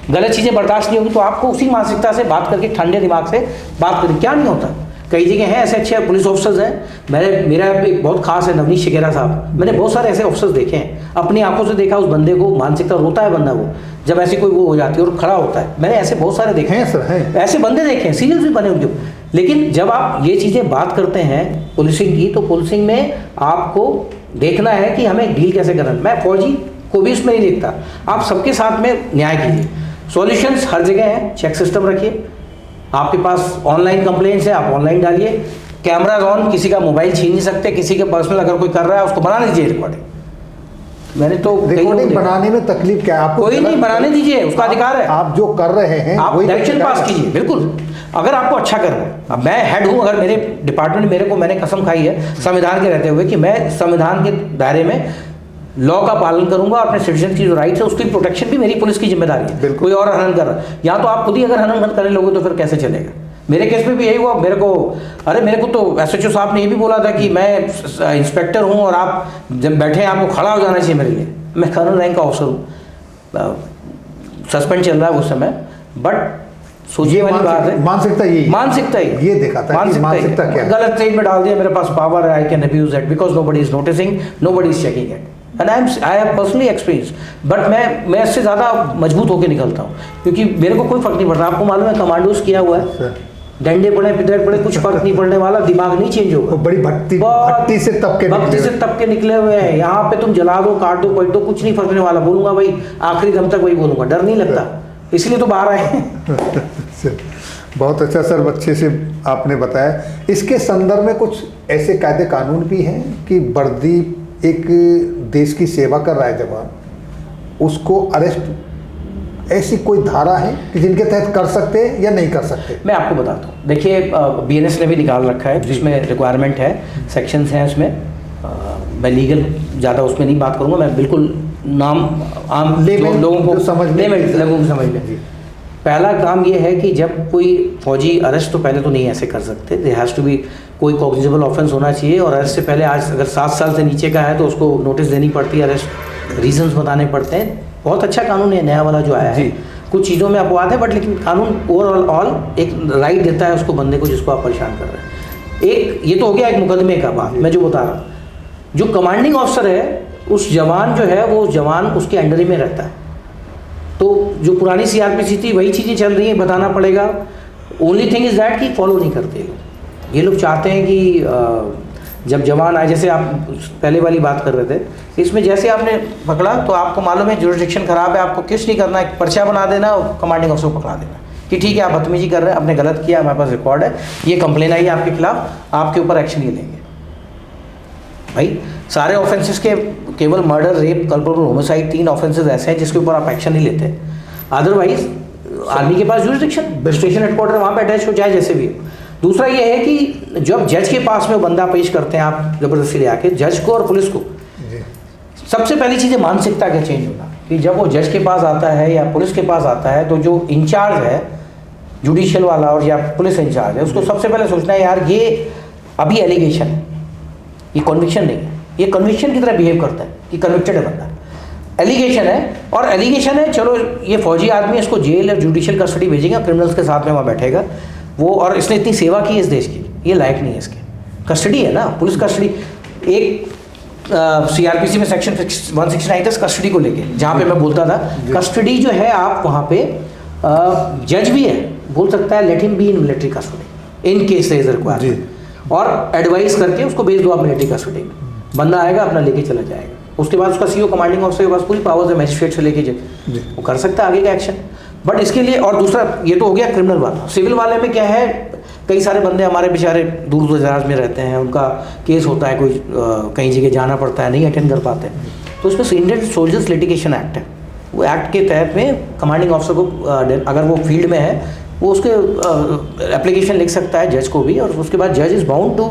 गलत चीज़ें बर्दाश्त नहीं होगी, तो आपको उसी मानसिकता से बात करके ठंडे दिमाग से बात करें। क्या नहीं होता, कई जगह हैं ऐसे अच्छे पुलिस ऑफिसर्स हैं। मेरा एक बहुत खास है नवनीत शिकेरा साहब, मैंने बहुत सारे ऐसे ऑफिसर्स देखे हैं, अपनी आंखों से देखा उस बंदे को, मानसिकता रोता है बंदा वो जब ऐसी कोई वो हो जाती है और खड़ा होता है। मैंने ऐसे बहुत सारे देखे हैं सर, हैं ऐसे बंदे देखे हैं, सीरियल्स भी बने उनके। लेकिन जब आप ये चीज़ें बात करते हैं पुलिसिंग की, तो पुलिसिंग में आपको देखना है कि हमें डील कैसे करना है। मैं फौजी को भी इसमें नहीं देखता, आप सबके साथ में न्याय कीजिए। सॉल्यूशंस हर जगह हैं, चेक सिस्टम रखिए, आपके पास ऑनलाइन कंप्लेंट्स है, आप ऑनलाइन डालिए, कैमराज ऑन, किसी का मोबाइल छीन नहीं सकते, किसी के पर्सनल अगर कोई कर रहा है उसको बना दीजिए रिकॉर्डिंग। मैंने तो रिकॉर्डिंग बनाने में तकलीफ क्या है आपको? कोई नहीं, बनाने दीजिए, उसका अधिकार है। आप जो कर रहे हैं आप डायरेक्शन पास कीजिए, बिल्कुल, अगर आपको अच्छा कर रहे हैं। अब मैं हेड हूँ, अगर मेरे डिपार्टमेंट मेरे को, मैंने कसम खाई है संविधान के रहते हुए कि मैं संविधान के दायरे में लॉ का पालन करूंगा, अपने सिटीजन की जो राइट है उसकी प्रोटेक्शन भी मेरी पुलिस की जिम्मेदारी है। कोई और हनन कर रहा है, या तो आप खुद ही अगर हनन करने लोगे तो फिर कैसे चलेगा? मेरे केस में भी यही हुआ। मेरे को तो एसएचओ साहब ने ये भी बोला था कि मैं इंस्पेक्टर हूँ और आप जब बैठे हैं आपको खड़ा हो जाना चाहिए मेरे लिए। मैं कर्नल रैंक का ऑफिसर हूँ, सस्पेंड चल रहा है उस समय, बट सोचिए वाली बात है, मानसिकता ये देखा था कि मानसिकता क्या है। गलत स्टेज में डाल दिया, मेरे पास पावर है, I can abuse it because nobody is noticing, nobody is checking it, and I have personally experience. But मैं इससे ज़्यादा मजबूत होकर निकलता हूँ, क्योंकि मेरे को कोई फर्क नहीं पड़ता। आपको मालूम है कमांडोज किया हुआ है, डंडे पड़े पिटरेट पड़े कुछ फर्क नहीं पड़ने वाला, दिमाग नहीं चेंज होगा। बड़ी भट्टी से तब के निकले हुए हैं। यहाँ पे तुम जला दो, काट दो, पलट दो, कुछ नहीं फर्क वाला। बोलूंगा भाई, आखिरी दम तक वही बोलूंगा, डर नहीं लगता, इसलिए तो बाहर आए। बहुत अच्छा सर, अच्छे से आपने बताया। इसके संदर्भ में कुछ ऐसे कायदे कानून भी हैं कि वर्दी एक देश की सेवा कर रहा है जवान, उसको अरेस्ट, ऐसी कोई धारा है कि जिनके तहत कर सकते हैं या नहीं कर सकते? मैं आपको बताता हूँ, देखिए बीएनएस ने भी निकाल रखा है जिसमें रिक्वायरमेंट है, सेक्शंस हैं उसमें। मैं लीगल ज़्यादा उसमें नहीं बात करूँगा, मैं बिल्कुल नाम आम लोगों को समझ में। पहला काम ये है कि जब कोई फौजी अरेस्ट, तो पहले तो नहीं ऐसे कर सकते, दे हैज़ टू बी कोई कॉग्निजेबल ऑफेंस होना चाहिए। और अरेस्ट से पहले, आज अगर 7 साल से नीचे का है तो उसको नोटिस देनी पड़ती है, अरेस्ट रीजंस बताने पड़ते हैं। बहुत अच्छा कानून है नया वाला जो आया है, कुछ चीज़ों में अपवाद है, बट लेकिन कानून ओवरऑल एक राइट देता है उसको, बंदे को जिसको आप परेशान कर रहे हैं। एक ये तो हो गया एक मुकदमे का बात, मैं जो बता रहा हूँ। जो कमांडिंग ऑफिसर है, उस जवान जो है वो जवान उसके अंडर ही में रहता है। तो जो पुरानी सीआरपीसी थी वही चीज़ें चल रही हैं, बताना पड़ेगा। ओनली थिंग इज़ दैट कि फॉलो नहीं करते ये लोग चाहते हैं कि जब जवान आए, जैसे आप पहले वाली बात कर रहे थे, इसमें जैसे आपने पकड़ा तो आपको मालूम है जुरिडिक्शन खराब है, आपको कुछ नहीं करना है, पर्चा बना देना और कमांडिंग ऑफिसर को पकड़ा देना कि ठीक है आप बदतमीजी कर रहे हैं, आपने गलत किया, हमारे पास रिकॉर्ड है, ये कंप्लेन आई है आपके खिलाफ, आपके ऊपर एक्शन ये लेंगे। भाई सारे ऑफेंसेस के केवल मर्डर, रेप, कल्परेबल होमिसाइड, 3 ऑफेंसेस ऐसे हैं जिसके ऊपर आप एक्शन नहीं लेते। अदरवाइज आर्मी के पास जुरिस्डिक्शन, स्टेशन हेडक्वार्टर वहाँ पे अटैच हो जाए जैसे भी हो। दूसरा ये है कि जब जज के पास में वो बंदा पेश करते हैं आप ज़बरदस्ती ले आके, जज को और पुलिस को सबसे पहली चीज़ है मानसिकता का चेंज होना, कि जब वो जज के पास आता है या पुलिस के पास आता है तो जो इंचार्ज है जुडिशियल वाला और या पुलिस इंचार्ज है, उसको सबसे पहले सोचना है यार ये अभी एलिगेशन है, ये कन्विक्शन नहीं है, ये कन्विक्शन की तरह बिहेव करता है कि कन्विक्टेड है बंदा, एलिगेशन है और एलिगेशन है, चलो ये फौजी आदमी है, इसको जेल और जुडिशियल कस्टडी भेजेंगे, क्रिमिनल्स के साथ में वहाँ बैठेगा वो, और इसने इतनी सेवा की इस देश की, ये लायक नहीं है इसके, कस्टडी है ना, पुलिस कस्टडी। एक सीआरपीसी में सेक्शन 169 है कस्टडी को लेके, जहाँ पे मैं बोलता था कस्टडी जो है आप वहाँ पे जज भी है बोल सकता है let him be in military custody in case there is requirement, और एडवाइस करके उसको भेज दो आप मिलिट्री कस्टडी में, बंदा आएगा अपना लेके चला जाएगा, उसके बाद उसका सीओ कमांडिंग ऑफिसर के पास पूरी पावर्स है मैजिस्ट्रेट से लेके वो कर सकता है आगे का एक्शन। बट इसके लिए, और दूसरा ये तो हो गया क्रिमिनल वाला, सिविल वाले में क्या है, कई सारे बंदे हमारे बेचारे दूर दराज में रहते हैं, उनका केस होता है, कोई कहीं जगह जाना पड़ता है, नहीं अटेंड कर पाते, तो उसमें इंडियन सोल्जर्स लिटिगेशन एक्ट है, वो एक्ट के तहत में कमांडिंग ऑफिसर को अगर वो फील्ड में है वो उसके एप्लीकेशन लिख सकता है जज को भी, और उसके बाद जज इज बाउंड टू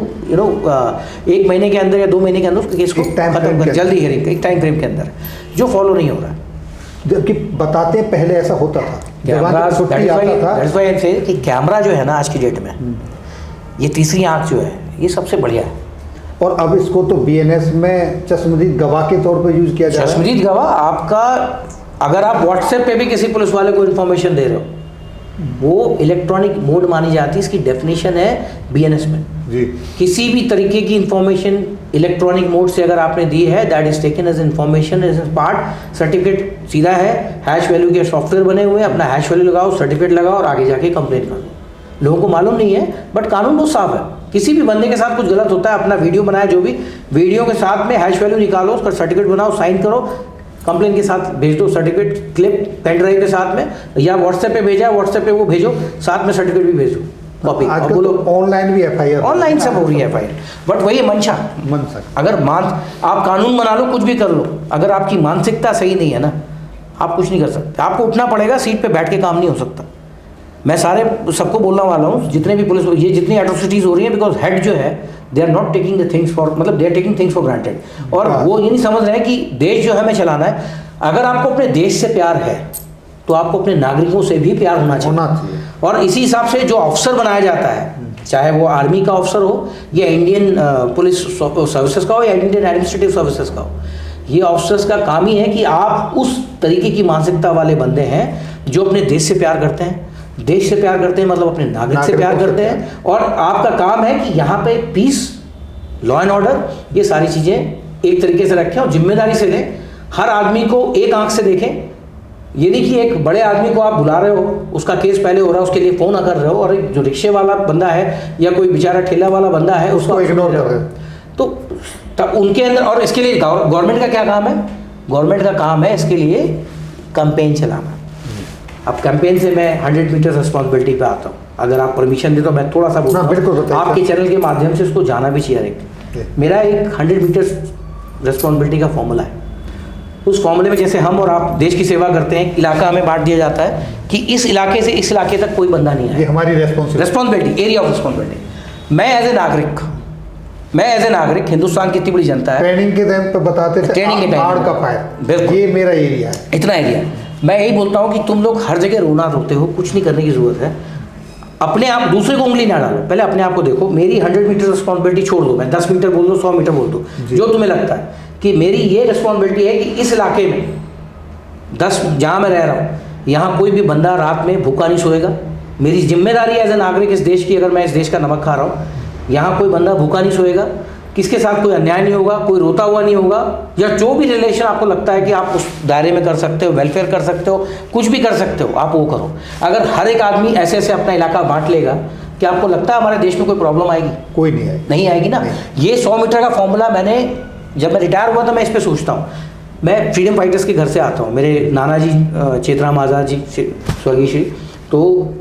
1 महीने के अंदर या 2 महीने के अंदर उसके केस को खत्म कर, जल्दी हियरिंग एक टाइम फ्रेम के अंदर, जो फॉलो नहीं हो रहा है। जबकि बताते पहले ऐसा होता था, कि कैमरा जो है ना आज की डेट में, ये तीसरी आंख जो है ये सबसे बढ़िया है, और अब इसको तो बीएनएस में चश्मदीद गवाह के तौर पर यूज किया जा रहा है। चश्मदीद गवाह आपका, अगर आप व्हाट्सएप पे भी किसी पुलिस वाले को इन्फॉर्मेशन दे रहे हो, वो इलेक्ट्रॉनिक मोड मानी जाती है, इसकी डेफिनेशन है बीएनएस में जी। किसी भी तरीके की इंफॉर्मेशन इलेक्ट्रॉनिक मोड से अगर आपने दी है, that is taken as information as part, certificate सीधा है, हैश वैल्यू के सॉफ्टवेयर बने हुए हैं, अपना हैश वैल्यू लगाओ, सर्टिफिकेट लगाओ और आगे जाके कंप्लेन कर दो। लोगों को मालूम नहीं है, बट कानून बहुत साफ है, किसी भी बंदे के साथ कुछ गलत होता है, अपना वीडियो बनाया, जो भी वीडियो के साथ में हैश वैल्यू निकालो, उसका सर्टिफिकेट बनाओ, साइन करो, कंप्लेन के साथ भेज दो, सर्टिफिकेट क्लिप पेन ड्राइव के साथ में, या व्हाट्सएप पे भेजा, व्हाट्सएप पे वो भेजो, साथ में सर्टिफिकेट भी भेजो कॉपी, और बोलो ऑनलाइन भी एफआईआर, ऑनलाइन सब हो रही है एफआईआर। बट वही मंशा, अगर आप कानून बना लो, कुछ भी कर लो, अगर आपकी मानसिकता सही नहीं है ना, आप कुछ नहीं कर सकते, आपको उठना पड़ेगा, सीट पे बैठ के काम नहीं हो सकता। मैं सबको बोलने वाला हूँ, जितने भी पुलिस, ये जितनी एट्रोसिटीज़ हो रही है, बिकॉज हेड जो है they are not taking the things for, मतलब they are taking things for granted, और वो ये नहीं समझ रहे हैं कि देश जो है हमें चलाना है। अगर आपको अपने देश से प्यार है तो आपको अपने नागरिकों से भी प्यार होना चाहिए, और इसी हिसाब से जो अफसर बनाया जाता है, चाहे वो आर्मी का अफसर हो या इंडियन पुलिस सर्विसेज का हो या इंडियन एडमिनिस्ट्रेटिव सर्विसेज का हो, ये ऑफिसर्स का काम ही है कि आप उस तरीके की मानसिकता वाले बंदे हैं जो अपने देश से प्यार करते हैं, देश से प्यार करते हैं, मतलब अपने नागरिक से प्यार करते हैं, और आपका काम है कि यहाँ पे पीस, लॉ एंड ऑर्डर, ये सारी चीज़ें एक तरीके से रखें और जिम्मेदारी से लें, हर आदमी को एक आंख से देखें। ये नहीं कि एक बड़े आदमी को आप बुला रहे हो, उसका केस पहले हो रहा है, उसके लिए फ़ोन कर रहे हो, और एक जो रिक्शे वाला बंदा है या कोई बेचारा ठेला वाला बंदा है उसको इग्नोर कर रहे हो, तो तब उनके अंदर, और इसके लिए गवर्नमेंट का क्या काम है, गवर्नमेंट का काम है इसके लिए कैंपेन चलाना। अब कैंपेन से मैं 100 मीटर रिस्पॉन्सिबिलिटी पे आता हूँ, अगर आप परमिशन दे तो मैं थोड़ा सा बोलता हूँ, आपके चैनल के माध्यम से उसको जाना भी चाहिए। मेरा एक 100 मीटर रिस्पॉन्सिबिलिटी का फॉर्मूला है, उस फॉर्मूले में जैसे हम और आप देश की सेवा करते हैं, इलाका हमें बांट दिया जाता है कि इस इलाके से इस इलाके तक कोई बंदा नहीं है, ये हमारी रिस्पॉन्सिबिलिटी, एरिया ऑफ रिस्पॉन्सिबिलिटी। मैं एज ए नागरिक, हिंदुस्तान की इतनी बड़ी जनता है, ट्रेनिंग के टाइम पे बताते थे, ट्रेनिंग के टाइम ये मेरा एरिया है, इतना एरिया। मैं यही बोलता हूँ कि तुम लोग हर जगह रोते हो, कुछ नहीं करने की जरूरत है, अपने आप दूसरे को उंगली ना डालो, पहले अपने आप को देखो। मेरी 100 मीटर रिस्पॉन्सिबिलिटी छोड़ दो, मैं 10 मीटर बोल दो, 100 मीटर बोल दो, जो तुम्हें लगता है कि मेरी ये रिस्पॉन्सिबिलिटी है कि इस इलाके में 10 जहाँ मैं रह रहा हूँ, यहाँ कोई भी बंदा रात में भूखा नहीं सोएगा। मेरी जिम्मेदारी है एज ए नागरिक इस देश की, अगर मैं इस देश का नमक खा रहा हूँ, यहाँ कोई बंदा भूखा नहीं सोएगा, किसके साथ कोई अन्याय नहीं होगा, कोई रोता हुआ नहीं होगा, या जो भी रिलेशन आपको लगता है कि आप उस दायरे में कर सकते हो, वेलफेयर कर सकते हो, कुछ भी कर सकते हो, आप वो करो। अगर हर एक आदमी ऐसे ऐसे अपना इलाका बांट लेगा, क्या आपको लगता है हमारे देश में कोई प्रॉब्लम आएगी? कोई नहीं आएगी, नहीं आएगी ना। ये 100 मीटर का फॉर्मूला मैंने, जब मैं रिटायर हुआ था, मैं इस पर सोचता हूँ। मैं फ्रीडम फाइटर्स के घर से आता हूँ, मेरे नाना जी चेतराम आज़ाद जी स्वर्गीय श्री, तो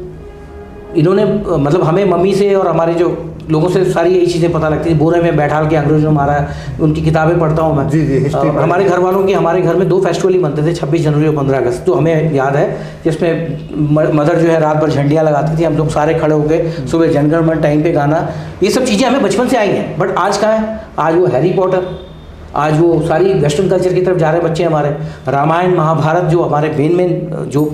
इन्होंने मतलब हमें, मम्मी से और हमारे जो लोगों से सारी यही चीज़ें पता लगती थी। बोरे में बैठा के अंग्रेजों ने मारा, उनकी किताबें पढ़ता हूँ मैं। जी जी, हिस्ट्री। हमारे घर वालों की, हमारे घर में 2 फेस्टिवल ही बनते थे, 26 जनवरी और 15 अगस्त, तो हमें याद है, जिसमें मदर जो है रात भर झंडियाँ लगाती थी, हम लोग सारे खड़े होकर सुबह जनगण मन टाइम पे गाना। ये सब चीज़ें हमें बचपन से आई हैं। बट आज कहाँ है? आज वो हैरी पॉटर, आज वो सारी वेस्टर्न कल्चर की तरफ जा रहे बच्चे हमारे। रामायण महाभारत जो हमारे मेन जो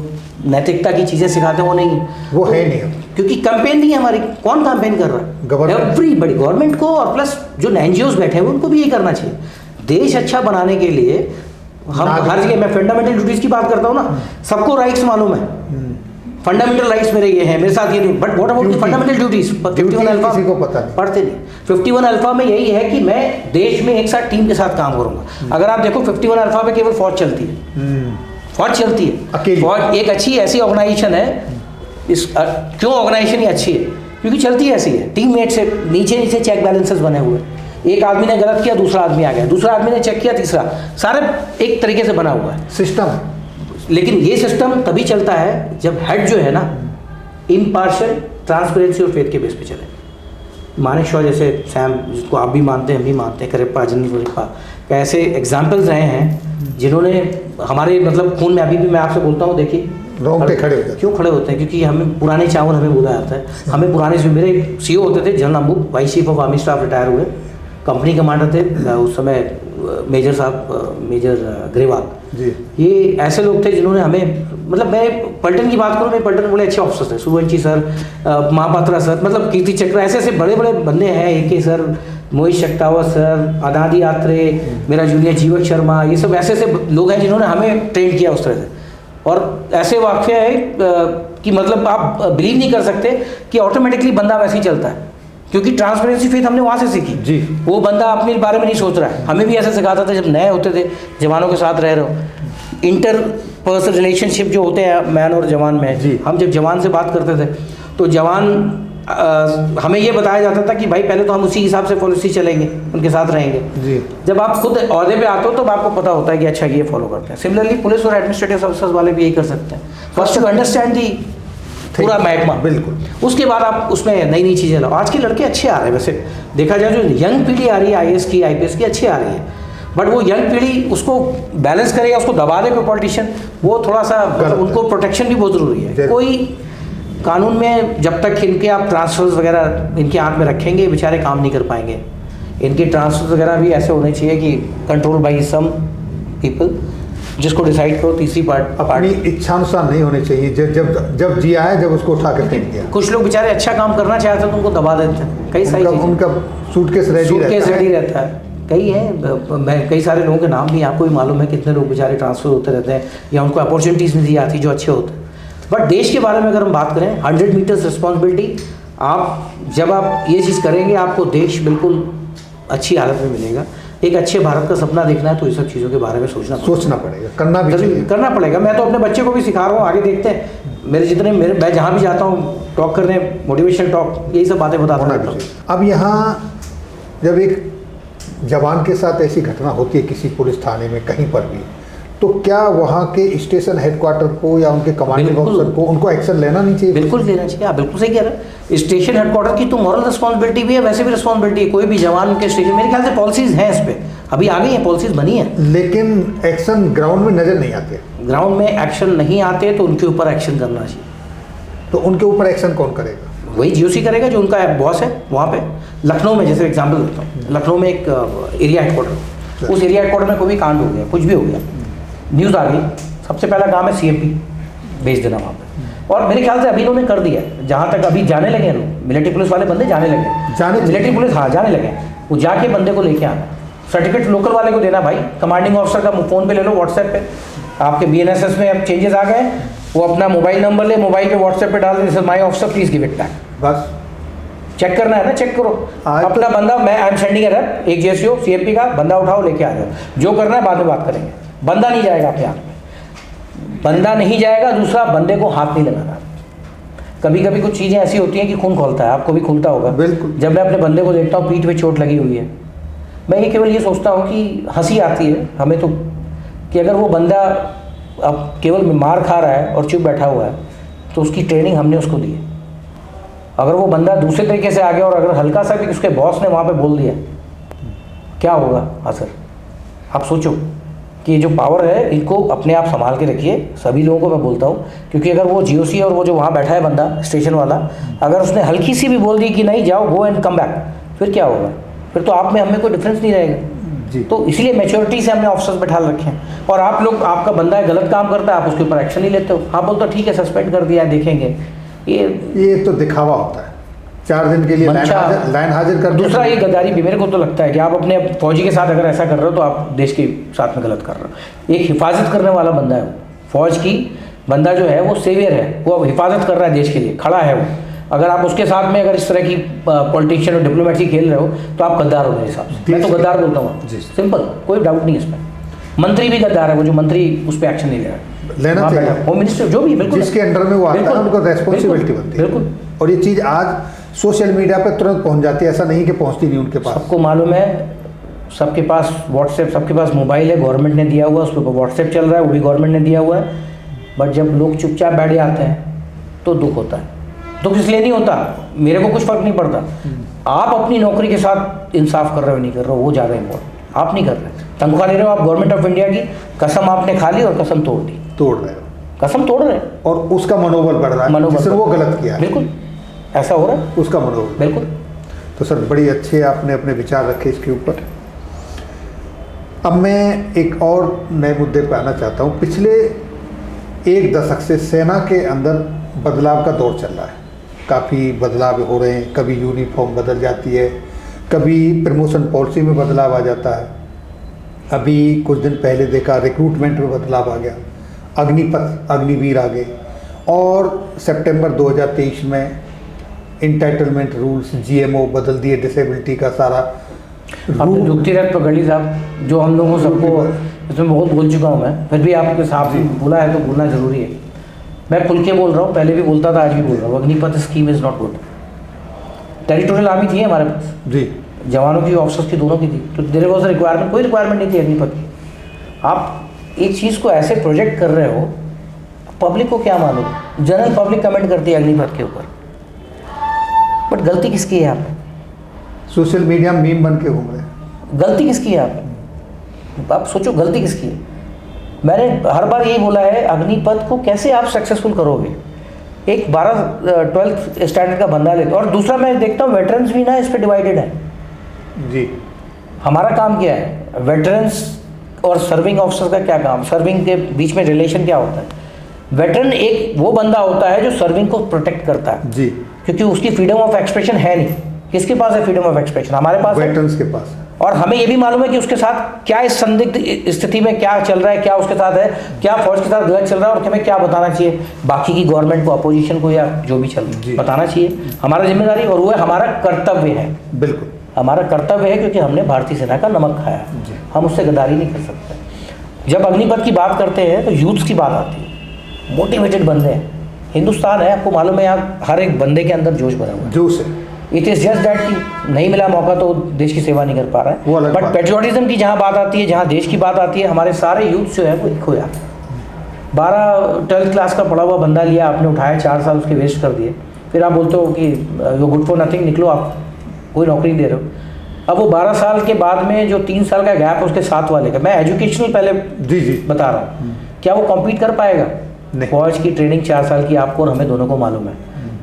नैतिकता की चीज़ें सिखाते हैं वो नहीं है, वो है नहीं, क्योंकि कैंपेन नहीं है हमारी। कौन कैंपेन कर रहा है? गवर्नमेंट। एवरीबडी, गवर्नमेंट को, और प्लस जो एनजीओज बैठे हैं उनको भी यही करना चाहिए। देश अच्छा बनाने के लिए हम हर जगह, मैं फंडामेंटल ड्यूटीज की बात करता हूँ ना, सबको राइट्स मालूम है, फंडामेंटल राइट्स मेरे ये हैं, मेरे साथ ये नहीं, but what about fundamental duties? 51 alpha किसी को पता नहीं, पढ़ते नहीं। 51 अल्फा में यही है कि मैं देश में एक साथ टीम के साथ काम करूंगा। अगर आप देखो 51 अल्फा पे केवल फौज चलती है, फौज चलती है। फौज एक अच्छी ऐसी ऑर्गेनाइजेशन है, क्यों ऑर्गेनाइजेशन ही अच्छी है? क्योंकि चलती ऐसी है, टीममेट से नीचे नीचे चेक बैलेंसेस बने हुए हैं। एक आदमी ने गलत किया, दूसरा आदमी आ गया, दूसरा आदमी ने चेक किया, तीसरा, सारे एक तरीके से बना हुआ है सिस्टम। लेकिन ये सिस्टम तभी चलता है जब हेड जो है ना इम्पार्शियल, ट्रांसपेरेंसी और फेथ के बेस पे चले। मानेक शॉ जैसे, सैम जिसको आप भी मानते हैं, हम भी मानते हैं, करिप्पा, जनरल करिप्पा, ऐसे एग्जाम्पल्स रहे हैं जिन्होंने हमारे मतलब खून में, अभी भी मैं आपसे बोलता हूँ, देखिए रोंगटे खड़े होते हैं। क्यों खड़े होते हैं? क्योंकि हमें पुराने चावल हमें बोला जाता है, हमें पुराने से, मेरे सीईओ होते थे general Ambu, vice chief of army staff, retire हुए, कंपनी कमांडर थे उस समय मेजर साहब, मेजर ग्रेवाल जी। ये ऐसे लोग थे जिन्होंने हमें, मतलब मैं पलटन की बात करूँ, मैं पलटन बड़े अच्छे ऑफिसर्स थे, सूर्यवंशी सर, महापात्रा सर, मतलब कीर्ति चक्र, ऐसे ऐसे बड़े बड़े बंदे हैं, AK सर, मोहित शक्तावत सर, अनादि आत्रे, मेरा जूनियर जीवक शर्मा, ये सब ऐसे ऐसे लोग हैं जिन्होंने हमें ट्रेन किया उस तरह से। और ऐसे वाक़या है कि मतलब आप बिलीव नहीं कर सकते कि ऑटोमेटिकली बंदा वैसे ही चलता है, क्योंकि ट्रांसपेरेंसी फेथ हमने वहाँ से सीखी जी। वो बंदा अपने बारे में नहीं सोच रहा है। हमें भी ऐसे सिखाता था जब नए होते थे, जवानों के साथ रह रहे हो, इंटर पर्सनल रिलेशनशिप जो होते हैं मैन और जवान में जी। हम जब जवान से बात करते थे तो जवान हमें ये बताया जाता था कि भाई पहले तो हम उसी हिसाब से पॉलिसी चलेंगे, उनके साथ रहेंगे जी। जब आप खुद ओहदे पे आते हो तो आपको पता होता है कि अच्छा ये फॉलो करते हैं। सिमिलरली पुलिस और एडमिनिस्ट्रेटिव ऑफिसर्स वाले भी यही कर सकते हैं। फर्स्ट टू अंडरस्टैंड दी पूरा मैगमा, बिल्कुल, उसके बाद आप उसमें नई नई चीज़ें लाओ। आज के लड़के अच्छे आ रहे हैं, वैसे देखा जाए जो यंग पीढ़ी आ रही है IAS की, IPS की, अच्छी आ रही है, बट वो यंग पीढ़ी उसको बैलेंस करेगा, उसको दबा दे कोई पॉलिटिशियन, वो थोड़ा सा मतलब उनको प्रोटेक्शन भी बहुत ज़रूरी है। कोई कानून में जब तक इनके आप ट्रांसफर्स वगैरह इनके हाथ में रखेंगे, बेचारे काम नहीं कर पाएंगे। इनके ट्रांसफर्स वगैरह भी ऐसे होने चाहिए कि कंट्रोल बाई सम पीपल, जिसको डिसाइड करो तीसरी पार्ट अपनी इच्छानुसार नहीं होने चाहिए। जब जिया है, जब उसको उठा के फेंक दिया। कुछ लोग बेचारे अच्छा काम करना चाहते हैं तो उनको दबा देते हैं। कई सारी चीज़ें, उनका सूटकेस रेडी रहता है। कई हैं, मैं कई सारे लोगों के नाम भी आपको भी मालूम है, कितने लोग बेचारे ट्रांसफ़र होते रहते हैं या उनको अपॉर्चुनिटीज़ नहीं दी जाती जो अच्छे होते हैं। बट देश के बारे में अगर हम बात करें, 100 मीटर्स रिस्पॉन्सिबिलिटी, आप जब आप ये चीज़ करेंगे आपको देश बिल्कुल अच्छी हालत में मिलेगा। एक अच्छे भारत का सपना देखना है तो ये सब चीज़ों के बारे में सोचना पड़ेगा, करना भी चाहिए, करना पड़ेगा। मैं तो अपने बच्चे को भी सिखा रहा हूँ, आगे देखते हैं मेरे जितने मैं जहाँ भी जाता हूँ टॉक करने, मोटिवेशनल टॉक, यही सब बातें बताता हूँ। अब यहाँ जब एक जवान के साथ ऐसी घटना होती है किसी पुलिस थाने में कहीं पर भी, तो क्या वहाँ के स्टेशन हेडक्वार्टर को या उनके कमांडिंग ऑफिसर को उनको एक्शन लेना नहीं चाहिए? बिल्कुल लेना चाहिए। आप बिल्कुल सही कह रहे हैं। स्टेशन हेडक्वार्टर की तो मॉरल रिस्पॉन्सिबिलिटी भी है, वैसे भी रिस्पॉन्सिबिलिटी है। कोई भी जवान के स्टेशन, मेरे ख्याल से पॉलिसीज़ हैं इस पर, अभी आ गई हैं, पॉलिसीज़ बनी हैं, लेकिन एक्शन ग्राउंड में नज़र नहीं आते। ग्राउंड में एक्शन नहीं आते तो उनके ऊपर एक्शन करना चाहिए। तो उनके ऊपर एक्शन कौन करेगा? वही GOC करेगा जो उनका बॉस है वहाँ पे। लखनऊ में जैसे एग्जाम्पल देता हूँ, लखनऊ में एक एरिया हेडक्वार्टर, उस एरिया हेडक्वार्टर में कोई भी कांड हो गया, कुछ भी हो गया, न्यूज़ आ गई, सबसे पहला काम है CMP भेज देना वहाँ पे। और मेरे ख्याल से अभी इन्होंने कर दिया, जहाँ तक अभी जाने लगे हैं लोग, मिलिट्री पुलिस वाले बंदे जाने लगे, मिलिट्री पुलिस, हाँ जाने लगे, वो जाके बंदे को लेके आना, सर्टिफिकेट लोकल वाले को देना, भाई कमांडिंग ऑफिसर का फ़ोन पे ले लो, व्हाट्सएप पे आपके BNSS में अब चेंजेस आ गए, वो अपना मोबाइल नंबर ले, मोबाइल पे व्हाट्सएप पे डाल दे, this is my officer please give it back. बस चेक करना है ना, चेक करो अपना बंदा, मैं आई एम सेंडिंग रैप, एक GSO CMP का बंदा उठाओ लेके आ जाओ, जो करना है बाद में बात करेंगे। बंदा नहीं जाएगा आपके हाथ में, बंदा नहीं जाएगा। दूसरा, बंदे को हाथ नहीं लगाना। कभी कभी कुछ चीज़ें ऐसी होती हैं कि खून खोलता है, आपको भी खुलता होगा। बिल्कुल। जब मैं अपने बंदे को देखता हूँ पीठ पे चोट लगी हुई है, मैं ये केवल ये सोचता हूँ कि हंसी आती है हमें तो, कि अगर वो बंदा अब केवल मार खा रहा है और चुप बैठा हुआ है तो उसकी ट्रेनिंग हमने उसको दी है। अगर वो बंदा दूसरे तरीके से आ गया और अगर हल्का सा भी उसके बॉस ने वहाँ पे बोल दिया, क्या होगा असर? आप सोचो कि जो पावर है इनको अपने आप संभाल के रखिए, सभी लोगों को मैं बोलता हूँ, क्योंकि अगर वो जीओसी और वो जो वहाँ बैठा है बंदा स्टेशन वाला, अगर उसने हल्की सी भी बोल दी कि नहीं जाओ, गो एंड कम बैक, फिर क्या होगा? फिर तो आप में हमें कोई डिफरेंस नहीं रहेगा जी। तो इसलिए मैच्योरिटी से हमने ऑफिसर्स बैठा रखे हैं। और आप लोग, आपका बंदा है गलत काम करता है, आप उसके ऊपर एक्शन नहीं लेते हो, आप बोलते हो ठीक है सस्पेंड कर दिया देखेंगे। ये तो दिखावा होता है, 4 दिन के लिए लाइन हाजिर कर। दूसरा ये गद्दारी भी मेरे को तो लगता है कि आप अपने फौजी के साथ अगर ऐसा कर रहे हो तो आप देश के साथ में गलत कर रहे हो। एक हिफाजत करने वाला बंदा है, फौज की बंदा जो है वो सेवियर है, वो हिफाजत कर रहा है देश के लिए, खड़ा है वो। अगर आप उसके साथ में अगर इस तरह की पॉलिटिशियन और डिप्लोमेसी खेल रहे हो तो आप गद्दार हो मेरे हिसाब से। मैं तो गद्दार बोलता हूँ, सिंपल, कोई डाउट नहीं इसमें। मंत्री भी गद्दार है, वो जो मंत्री उस पर एक्शन नहीं ले रहा, लेना चाहिए। होम मिनिस्टर जो भी, बिल्कुल जिसके अंडर में वो आता है उनको रेस्पॉन्सिबिलिटी बनती है। बिल्कुल। और ये चीज़ आज सोशल मीडिया पे तुरंत पहुंच जाती है, ऐसा नहीं कि पहुंचती नहीं उनके पास। सबको मालूम है, सबके पास व्हाट्सएप, सबके पास मोबाइल है, गवर्नमेंट ने दिया हुआ, उस पर व्हाट्सएप चल रहा है, वो भी गवर्नमेंट ने दिया हुआ है। बट जब लोग चुपचाप बैठ जाते हैं तो दुख होता है। दुख इसलिए नहीं होता, मेरे को कुछ फर्क नहीं पड़ता, आप अपनी नौकरी के साथ इंसाफ कर रहे हो नहीं कर रहे हो, वो ज़्यादा इंपॉर्टेंट। आप नहीं कर रहे, तनख्वाह ले रहे हो आप गवर्नमेंट ऑफ इंडिया की, कसम आपने खा ली और कसम तोड़ दी, तोड़ रहे हो, कसम तोड़ रहे हैं, और उसका मनोबल बढ़ रहा है, जिससे वो गलत किया है। बिल्कुल ऐसा हो रहा है, उसका मनोबल। बिल्कुल। तो सर बड़ी अच्छे आपने अपने विचार रखे इसके ऊपर। अब मैं एक और नए मुद्दे पर आना चाहता हूँ। पिछले 1 दशक से सेना के अंदर बदलाव का दौर चल रहा है, काफ़ी बदलाव हो रहे हैं। कभी यूनिफॉर्म बदल जाती है, कभी प्रमोशन पॉलिसी में बदलाव आ जाता है। अभी कुछ दिन पहले देखा रिक्रूटमेंट में बदलाव आ गया, अग्निपथ अग्निवीर आ गए, और सितंबर 2023 में इंटाइटलमेंट रूल्स, जीएमओ बदल दिए, डिसेबिलिटी का सारा आपने जुगती रथ पकड़ ली साहब, जो हम लोगों सबको, इसमें बहुत बोल चुका हूँ मैं, फिर भी आपके साथ बोला है तो बोलना जरूरी है। मैं खुल के बोल रहा हूँ, पहले भी बोलता था, आज भी बोल रहा हूँ, Agnipath scheme is not good. Territorial army थी हमारे पास जी, जवानों की, ऑफिसर्स की, दोनों की थी, तो देयर वाज रिक्वायरमेंट, कोई रिक्वायरमेंट नहीं थी अग्निपथ की। आप एक चीज़ को ऐसे प्रोजेक्ट कर रहे हो, पब्लिक को क्या मालूम, जनरल पब्लिक कमेंट करती है अग्निपथ के ऊपर, बट गलती किसकी है? आप सोशल मीडिया में मीम बन के घूम रहे हैं। गलती किसकी है? आप सोचो गलती किसकी है? मैंने हर बार यही बोला है, अग्निपथ को कैसे आप सक्सेसफुल करोगे? एक 12th स्टैंडर्ड का बंदा लेते, और दूसरा मैं देखता हूँ वेटरन्स भी ना इस पर डिवाइडेड है जी। हमारा काम क्या है? वेटरन्स और सर्विंग ऑफिसर का क्या काम, सर्विंग के बीच में रिलेशन क्या होता है? वेटरन एक वो बंदा होता है जो सर्विंग को प्रोटेक्ट करता है जी, क्योंकि उसकी फ्रीडम ऑफ एक्सप्रेशन है नहीं। किसके पास है फ्रीडम ऑफ एक्सप्रेशन? हमारे पास है, वेटरन्स के पास। और हमें ये भी मालूम है कि उसके साथ क्या इस संदिग्ध स्थिति में क्या चल रहा है, क्या उसके साथ है, क्या फौज के साथ गलत चल रहा है, और हमें क्या बताना चाहिए बाकी की गवर्नमेंट को, अपोजिशन को, या जो भी चल रहा है बताना चाहिए। हमारा जिम्मेदारी, और वो है हमारा कर्तव्य है। बिल्कुल हमारा कर्तव्य है, क्योंकि हमने भारतीय सेना का नमक खाया, हम उससे गद्दारी नहीं कर सकते। जब अग्निपथ की बात करते हैं तो यूथ्स की बात आती है, मोटिवेटेड बंदे हैं। हिंदुस्तान है, आपको मालूम है, यहाँ हर एक बंदे के अंदर जोश भरा हुआ है, जोश है। इट इज़ जस्ट दैट कि नहीं मिला मौका तो देश की सेवा नहीं कर पा रहा वो है। अलग बट बात। पेट्रियोटिज्म की जहाँ बात आती है, जहाँ देश की बात आती है, हमारे सारे यूथ जो है वो एक हो जाते हैं। 12th क्लास का पढ़ा हुआ बंदा लिया आपने, उठाया, 4 साल उसके वेस्ट कर दिए, फिर आप बोलते हो कि यू गुड फॉर नथिंग, निकलो, आप कोई नौकरी नहीं दे रहे हो। अब वो 12 साल के बाद में जो 3 साल का गैप उसके साथ वाले का, मैं एजुकेशनल पहले जी बता रहा हूँ, क्या वो कॉम्पीट कर पाएगा? फौज की ट्रेनिंग 4 साल की आपको और हमें दोनों को मालूम है।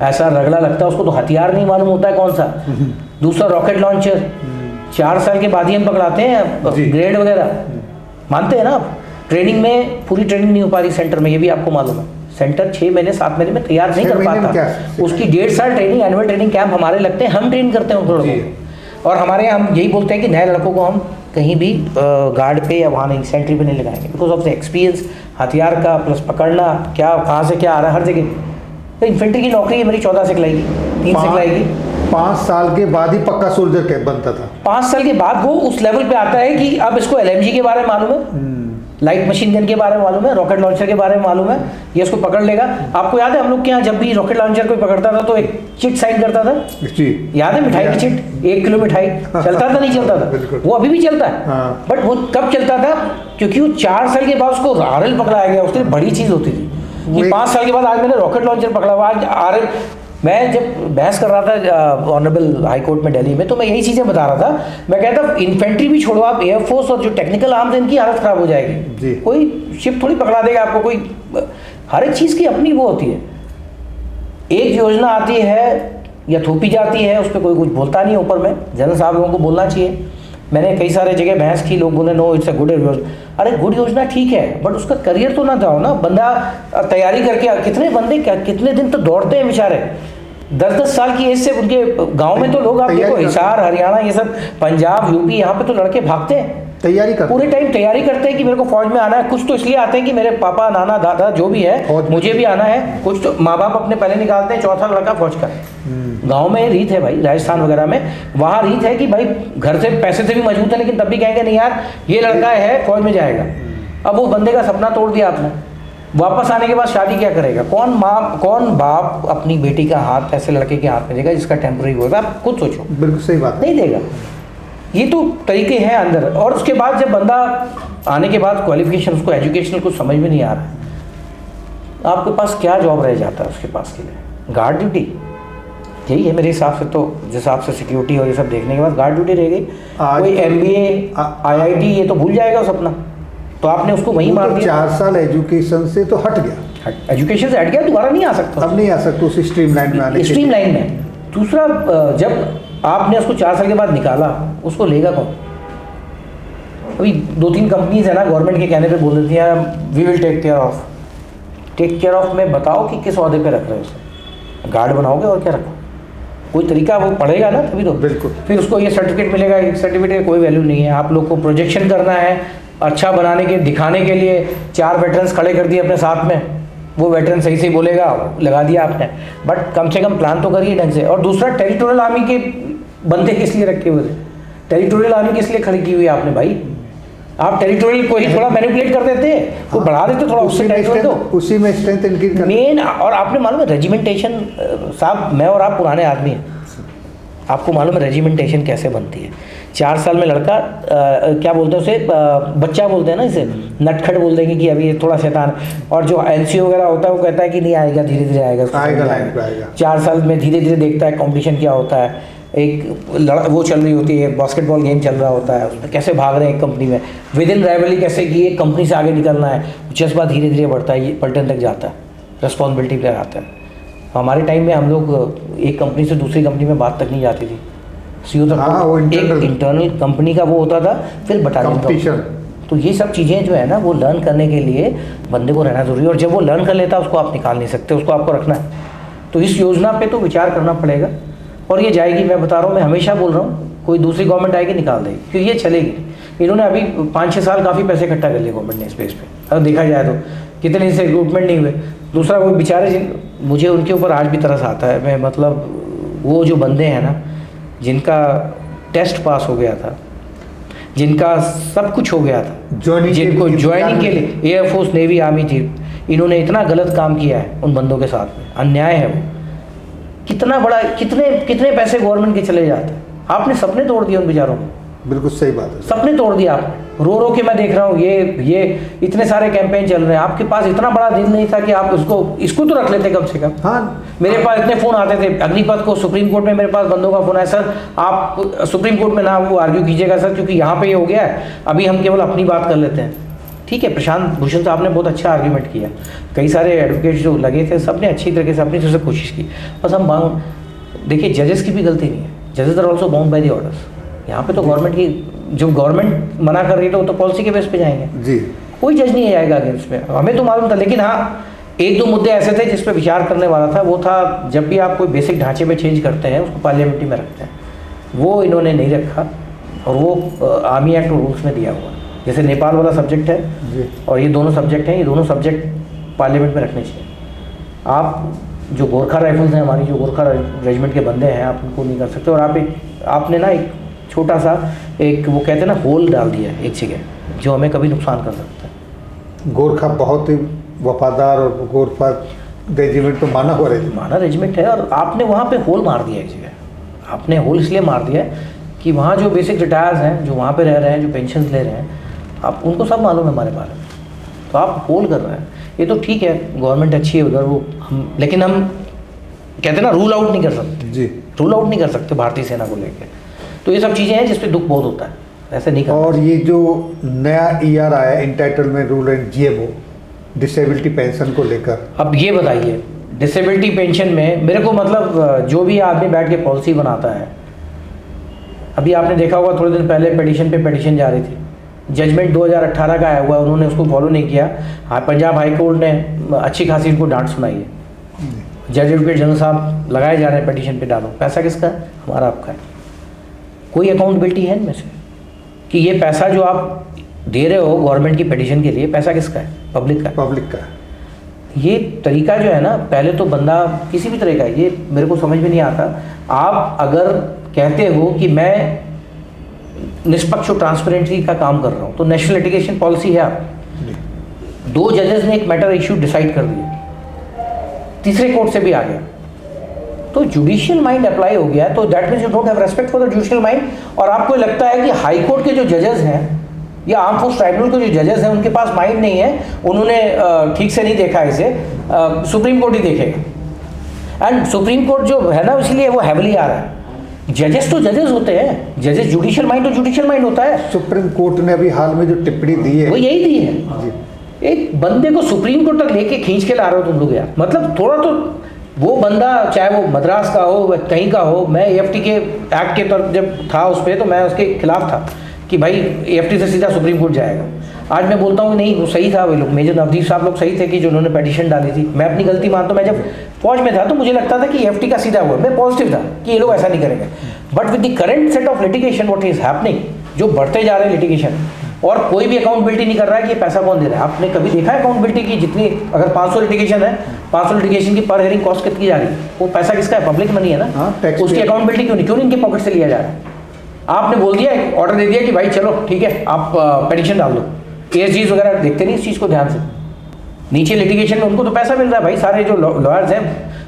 ऐसा रगड़ा लगता है उसको, तो हथियार नहीं मालूम होता है कौन सा। दूसरा रॉकेट लॉन्चर 4 साल के बाद ही हम पकड़ाते हैं, ग्रेड वगैरह मानते हैं ना आप। ट्रेनिंग में पूरी ट्रेनिंग नहीं हो पा रही सेंटर में, ये भी आपको मालूम है। सेंटर 6 महीने 7 महीने में तैयार नहीं कर पाता, उसकी 1.5 साल ट्रेनिंग, एनुअल ट्रेनिंग कैंप हमारे लगते हैं, हम ट्रेन करते हैं उन लड़कों को। और हमारे यहाँ हम यही बोलते हैं कि नए लड़कों को हम कहीं भी गार्ड पे या वहाँ नहीं, सेंट्री पे नहीं लगाएंगे, बिकॉज ऑफ द एक्सपीरियंस, हथियार का प्लस पकड़ना, क्या कहाँ से क्या आ रहा है हर जगह। तो इन्फेंट्री की नौकरी मेरी 14 से खिलाएगी, 3 से खिलाएगी। 5 साल के बाद ही पक्का सोल्जर कैप बनता था। 5 साल के बाद वो उस लेवल पे आता है कि अब इसको LMG के बारे में मालूम है, लाइट मशीन गन के बारे में मालूम है, रॉकेट लॉन्चर के बारे में मालूम है, ये इसको पकड़ लेगा। आपको याद है हम लोग के यहाँ जब भी रॉकेट लॉन्चर कोई पकड़ता था तो एक चिट साइन करता था जी, याद है? मिठाई की चिट, 1 किलो मिठाई। चलता था नहीं चलता था? वो अभी भी चलता है। बट वो कब चलता था? क्योंकि वो 4 साल के बाद उसको RL पकड़ाया गया, उसके लिए बड़ी चीज़ होती थी कि 5 साल के बाद आज मैंने रॉकेट लॉन्चर पकड़ा हुआ, आज RL मैं जब बहस कर रहा था ऑनरेबल हाई कोर्ट में दिल्ली में, तो मैं यही चीज़ें बता रहा था। मैं कहता इन्फेंट्री भी छोड़ो आप, एयरफोर्स और जो टेक्निकल आर्म्स इनकी हालत ख़राब हो जाएगी जी। कोई शिप थोड़ी पकड़ा देगा आपको, कोई हर एक चीज़ की अपनी वो होती है। एक योजना आती है या थोपी जाती है, उस पर कोई कुछ बोलता नहीं है ऊपर में। जनरल साहब लोगों को बोलना चाहिए। मैंने कई सारे जगह बहस की, लोग बोले नो इट्स अ गुड योजना। अरे गुड योजना ठीक है, बट उसका करियर तो ना जाओ ना। बंदा तैयारी करके, कितने बंदे कितने दिन तो दौड़ते हैं बेचारे, 10-10 साल की एज से। उनके गांव में तो लोग आप देखो, हिसार, हरियाणा, ये सब पंजाब, यूपी, यहाँ पे तो लड़के भागते हैं, तैयारी करते पूरे टाइम तैयारी करते हैं कि मेरे को फौज में आना है। कुछ तो इसलिए आते हैं कि मेरे पापा, नाना, दादा जो भी है मुझे भी आना है। कुछ तो माँ बाप अपने पहले निकालते हैं, चौथा लड़का फौज का। गांव में रीत है भाई, राजस्थान वगैरह में वहाँ रीत है कि भाई घर से पैसे से भी मजबूत है, लेकिन तब भी कहेंगे नहीं यार ये लड़का है फौज में जाएगा। अब वो बंदे का सपना तोड़ दिया आपने। वापस आने के बाद शादी क्या करेगा? कौन बाप अपनी बेटी का हाथ ऐसे लड़के के हाथ में देगा जिसका टेम्पररी होगा? आप खुद सोचो। बिल्कुल सही बात, नहीं देगा। ये तो तरीके हैं अंदर। और उसके बाद जब बंदा आने के बाद क्वालिफिकेशन, उसको एजुकेशनल कुछ समझ में नहीं आ रहा है, आपके पास क्या जॉब रह जाता है उसके पास के लिए? गार्ड ड्यूटी, यही है मेरे हिसाब से। तो जिस हिसाब से सिक्योरिटी और ये सब देखने के बाद गार्ड ड्यूटी रह गई। कोई MBA, IIT ये तो भूल जाएगा सपना, तो आपने उसको वहीं मार दिया। 4 साल एजुकेशन से तो हट गया, एजुकेशन से हट गया, दोबारा नहीं आ सकता। अब नहीं आ सकता उस स्ट्रीम लाइन में आने, स्ट्रीम लाइन में। दूसरा, जब आपने उसको 4 साल के बाद निकाला, उसको लेगा कौन? अभी 2-3 कंपनीज है ना गवर्नमेंट के कहने पे बोल देती हैं we will take care of. Take care of में बताओ कि किस ओहदे पे रख रहे हो उसे। गार्ड बनाओगे और क्या रखो? कोई तरीका वो पढ़ेगा ना तभी तो। बिल्कुल। फिर उसको ये सर्टिफिकेट मिलेगा, एक सर्टिफिकेट की कोई वैल्यू नहीं है। आप लोग को प्रोजेक्शन करना है अच्छा बनाने के, दिखाने के लिए 4 वेटरन्स खड़े कर दिए अपने साथ में, वो वेटरन सही सही बोलेगा, लगा दिया आपने। बट कम से कम प्लान तो करिए ढंग से। और दूसरा, टेरिटोरियल आर्मी के बंदे किस लिए रखे हुए थे? टेरिटोरियल आर्मी किस लिए खड़ी की हुई है आपने भाई? आप टेरिटोरियल को ही थोड़ा मैनिपुलेट कर देते, वो बढ़ा देते थोड़ा, उससे टेरिटोरियल दो, उसी में स्ट्रेंथ इनकी मेन। और आपने मालूम है रेजिमेंटेशन, साहब मैं और आप पुराने आदमी हैं, आपको मालूम है रेजिमेंटेशन कैसे बनती है? 4 साल में लड़का क्या बोलते हैं उसे, बच्चा बोलते हैं ना इसे, नटखट बोल देंगे कि अभी ये थोड़ा शैतान। और जो NCO वगैरह होता है वो कहता है कि नहीं आएगा, धीरे धीरे आएगा। 4 साल में धीरे धीरे देखता है कंपटीशन क्या होता है। एक वो चल रही होती है, बास्केटबॉल गेम चल रहा होता है, उसमें कैसे भाग रहे हैं एक कंपनी में, विद इन राइवली कैसे कि एक कंपनी से आगे निकलना है। जज्बा धीरे धीरे बढ़ता है, ये पलटन तक जाता है, रिस्पॉन्सिबिलिटी पे आता है। हमारे टाइम में हम लोग एक कंपनी से दूसरी कंपनी में बात तक नहीं जाती थी। CO तक एक इंटरनल कंपनी का वो होता था, फिर बटालियन। तो ये सब चीज़ें जो है ना, वो लर्न करने के लिए बंदे को रहना ज़रूरी है। और जब वो लर्न कर लेता है उसको आप निकाल नहीं सकते, उसको आपको रखना है। तो इस योजना पे तो विचार करना पड़ेगा। और ये जाएगी, मैं बता रहा हूँ, मैं हमेशा बोल रहा हूँ, कोई दूसरी गवर्नमेंट आएगी निकाल देगी, क्योंकि ये चलेगी। इन्होंने अभी 5-6 साल काफ़ी पैसे इकट्ठा कर लिए गवर्नमेंट ने इस पेज पे, अगर देखा जाए तो कितने से रिक्रूटमेंट नहीं हुए। दूसरा, वो बेचारे मुझे उनके ऊपर आज भी तरस आता है। मैं मतलब वो जो बंदे हैं ना, जिनका टेस्ट पास हो गया था, जिनका सब कुछ हो गया था, जिनको ज्वाइनिंग के लिए एयरफोर्स, नेवी, आर्मी थी, इन्होंने इतना गलत काम किया है उन बंदों के साथ में, अन्याय है वो। कितना बड़ा, कितने पैसे गवर्नमेंट के चले जाते हैं। आपने सपने तोड़ दिए उन बेचारों को। बिल्कुल सही बात है, सपने तोड़ दिया आपने। रो रो के मैं देख रहा हूँ, ये इतने सारे कैंपेन चल रहे हैं, आपके पास इतना बड़ा दिल नहीं था कि आप इसको तो रख लेते कम से कम। हाँ, मेरे पास इतने फ़ोन आते थे अग्निपथ को, सुप्रीम कोर्ट में मेरे पास बंदों का फ़ोन है, सर आप सुप्रीम कोर्ट में ना वो आर्ग्यू कीजिएगा सर, क्योंकि यहाँ पे ये हो गया है, अभी हम केवल अपनी बात कर लेते हैं। ठीक है, प्रशांत भूषण साहब ने बहुत अच्छा आर्ग्यूमेंट किया, कई सारे एडवोकेट जो लगे थे सबने अच्छी तरीके से अपनी तरफ से कोशिश की। बस हम बाउंड, देखिए जजेस की भी गलती नहीं है, जजेस are also bound by the orders. यहाँ पे तो गवर्नमेंट की, जो गवर्नमेंट मना कर रही है तो पॉलिसी के बेस पे जाएंगे जी, कोई जज नहीं आएगा अगेंस्ट में, हमें तो मालूम था। लेकिन हाँ, 1-2 मुद्दे ऐसे थे जिस पे विचार करने वाला था। वो था, जब भी आप कोई बेसिक ढांचे में चेंज करते हैं उसको पार्लियामेंट्री में रखते हैं, वो इन्होंने नहीं रखा। और वो आर्मी एक्ट रूल्स में दिया हुआ, जैसे नेपाल वाला सब्जेक्ट है जी, और ये दोनों सब्जेक्ट हैं, ये दोनों सब्जेक्ट पार्लियामेंट में रखने चाहिए। आप जो गोरखा राइफल्स हैं हमारी, जो गोरखा रेजिमेंट के बंदे हैं, आप उनको नहीं कर सकते। और आपने ना एक छोटा सा एक वो कहते हैं ना होल डाल दिया है एक जगह, जो हमें कभी नुकसान कर सकता है। गोरखा बहुत ही वफादार और गोरखा रेजिमेंट तो माना रेजिमेंट है, और आपने वहाँ पे होल मार दिया एक जगह। आपने होल इसलिए मार दिया है कि वहाँ जो बेसिक रिटायर्स हैं, जो वहाँ पे रह रहे हैं, जो पेंशन ले रहे हैं, आप उनको सब मालूम है हमारे बारे में, तो आप होल कर रहे हैं। ये तो ठीक है, गवर्नमेंट अच्छी है उधर, वो हम, लेकिन हम कहते हैं ना रूल आउट नहीं कर सकते, जी, रूल आउट नहीं कर सकते भारतीय सेना को लेकर। तो ये सब चीज़ें हैं जिस पे दुख बहुत होता है, ऐसे नहीं करना। और ये जो नया ER आया है, entitlement rule and GMO, disability pension को लेकर, अब ये बताइए डिसेबिलिटी पेंशन में मेरे को मतलब जो भी आदमी बैठ के पॉलिसी बनाता है, अभी आपने देखा होगा थोड़े दिन पहले पेटिशन पे पेटिशन जा रही थी, जजमेंट 2018 का आया हुआ है, उन्होंने उसको फॉलो नहीं किया। हाँ, पंजाब हाई कोर्ट ने अच्छी खासी इनको डांट सुनाई है। जज एडवोकेट जनरल साहब लगाए जा रहे हैं पेटिशन पे, डालो। पैसा किसका है? हमारा, आपका है। कोई अकाउंटेबिलिटी है इनमें से कि ये पैसा जो आप दे रहे हो गवर्नमेंट की पेटिशन के लिए, पैसा किसका है? पब्लिक का है। पब्लिक का। ये तरीका जो है ना, पहले तो बंदा किसी भी तरह का, ये मेरे को समझ में नहीं आता। आप अगर कहते हो कि मैं निष्पक्ष और ट्रांसपेरेंसी का काम कर रहा हूँ, तो नेशनल लिटिगेशन पॉलिसी है आप। 2 जजेस ने एक मैटर इश्यू डिसाइड कर दिया, तीसरे कोर्ट से भी आ गया, तो जुडिशियल माइंड अप्लाई हो गया, तो that means you don't have respect for the judicial mind. और आपको लगता है कि हाई कोर्ट के जो जजेस हैं या आर्म फोर्स ट्राइब्यूनल के जो जजेस हैं, उनके पास माइंड नहीं है, उन्होंने ठीक से नहीं देखा इसे, सुप्रीम कोर्ट ही देखेगा। एंड सुप्रीम कोर्ट जो है ना, इसलिए वो हैवली आ रहा है। जजेस तो जजेस होते हैं, जजेस, जुडिशियल माइंड तो जुडिशियल माइंड होता है। सुप्रीम कोर्ट ने अभी हाल में जो टिप्पणी दी है, वो यही दी है। जी, एक बंदे को सुप्रीम कोर्ट तक लेके खींच के ला रहे हो तुम लोग यार। मतलब थोड़ा तो वो बंदा, चाहे वो मद्रास का हो, कहीं का हो, मैं AFT के एक्ट के तरफ जब था उस पर, तो मैं उसके खिलाफ था कि भाई AFT से सीधा सुप्रीम कोर्ट जाएगा। आज मैं बोलता हूँ नहीं, वो सही था, वो लोग मेजर नवदीप साहब लोग सही थे कि जो उन्होंने पेटिशन डाली थी। मैं अपनी गलती मानता हूँ, मैं जब फौज में था तो मुझे लगता था कि AFT का सीधा हुआ, मैं पॉजिटिव था कि ये लोग ऐसा नहीं करेंगे। But with the current set of litigation what is happening, जो बढ़ते जा रहे हैं लिटिगेशन, और कोई भी अकाउंटेबिलिटी नहीं कर रहा है कि ये पैसा कौन दे रहा है। आपने कभी देखा है अकाउंटेबिलिटी की? जितनी अगर 500 लिटिगेशन है, 500 लिटिगेशन की पर हेयरिंग कॉस्ट कितनी जा रही है? वो पैसा किसका है? पब्लिक मनी है ना। उसकी अकाउंटेबिलिटी क्यों नहीं इनके पॉकेट से लिया जा रहा है? आपने बोल दिया, ऑर्डर दे दिया कि भाई चलो ठीक है, आप पेटिशन डाल दो। ASGs वगैरह देखते नहीं इस चीज़ को ध्यान से। नीचे लिटिगेशन में उनको तो पैसा मिल रहा है भाई, सारे जो लॉयर्स हैं,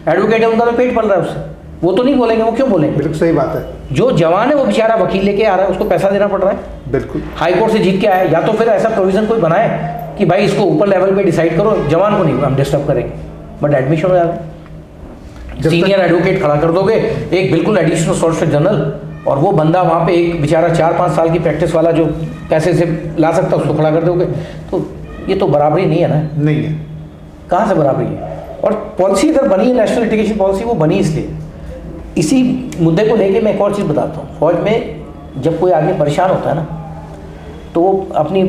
एडवोकेट है, उनका तो पेट पल रहा है उससे। वो तो नहीं बोलेंगे, वो क्यों बोलेंगे? बिल्कुल सही बात है। जो जवान है वो बेचारा वकील लेके आ रहा है, उसको पैसा देना पड़ रहा है। बिल्कुल। हाई कोर्ट से जीत के आया, या तो फिर ऐसा प्रोविजन कोई बनाए कि भाई इसको ऊपर लेवल पे डिसाइड करो, जवान को नहीं हम डिस्टर्ब करेंगे, बट एडमिशन हो जाता है। सीनियर एडवोकेट खड़ा कर दोगे, एक बिल्कुल एडिशनल सॉलिसिटर जनरल, और वो बंदा वहाँ पे एक बेचारा 4-5 साल की प्रैक्टिस वाला जो पैसे से ला सकता है, उसको खड़ा कर दोगे, तो ये तो बराबरी नहीं है ना। नहीं है। कहाँ से बराबरी है? और पॉलिसी अगर बनी है, नेशनल लिटिगेशन पॉलिसी, वो बनी इसलिए। इसी मुद्दे को लेके मैं एक और चीज़ बताता हूँ। फौज में जब कोई आदमी परेशान होता है ना, तो वो अपनी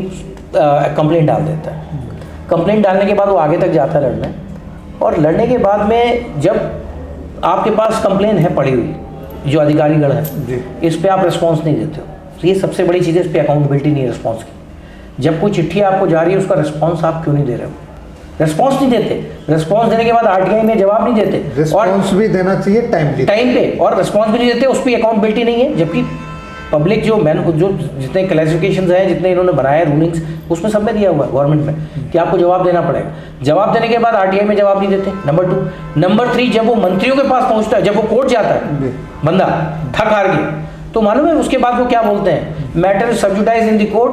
कंप्लेंट डाल देता है। कंप्लेंट डालने के बाद वो आगे तक जाता है लड़ने, और लड़ने के बाद में जब आपके पास कंप्लेंट है पड़ी हुई, जो अधिकारीगण है, इस पे आप रिस्पॉन्स नहीं देते हो, तो ये सबसे बड़ी चीज़ है, इस पर अकाउंटेबिलिटी नहीं है रिस्पॉन्स की। जब कोई चिट्ठी आपको जा रही है, उसका रिस्पॉन्स आप क्यों नहीं दे रहे हो? रिस्पॉन्स नहीं देते, रिस्पॉन्स देने के बाद RTI में जवाब नहीं देते, रिस्पॉन्स भी देना चाहिए टाइम पे, और रिस्पॉन्स भी नहीं देते, उस पर अकाउंटेबिलिटी नहीं है। जबकि पब्लिक जो जितने क्लासिफिकेशंस हैं, जितने इन्होंने बनाए रूलिंग्स, उसमें सब में दिया हुआ है गवर्नमेंट में कि आपको जवाब देना पड़ेगा। जवाब देने के बाद RTI में जवाब नहीं देते, नंबर 2। नंबर 3, जब वो मंत्रियों के पास पहुंचता है, जब वो कोर्ट जाता है बंदा थक हार के, तो मालूम है उसके बाद वो क्या बोलते हैं? Matter is sub judice in the court.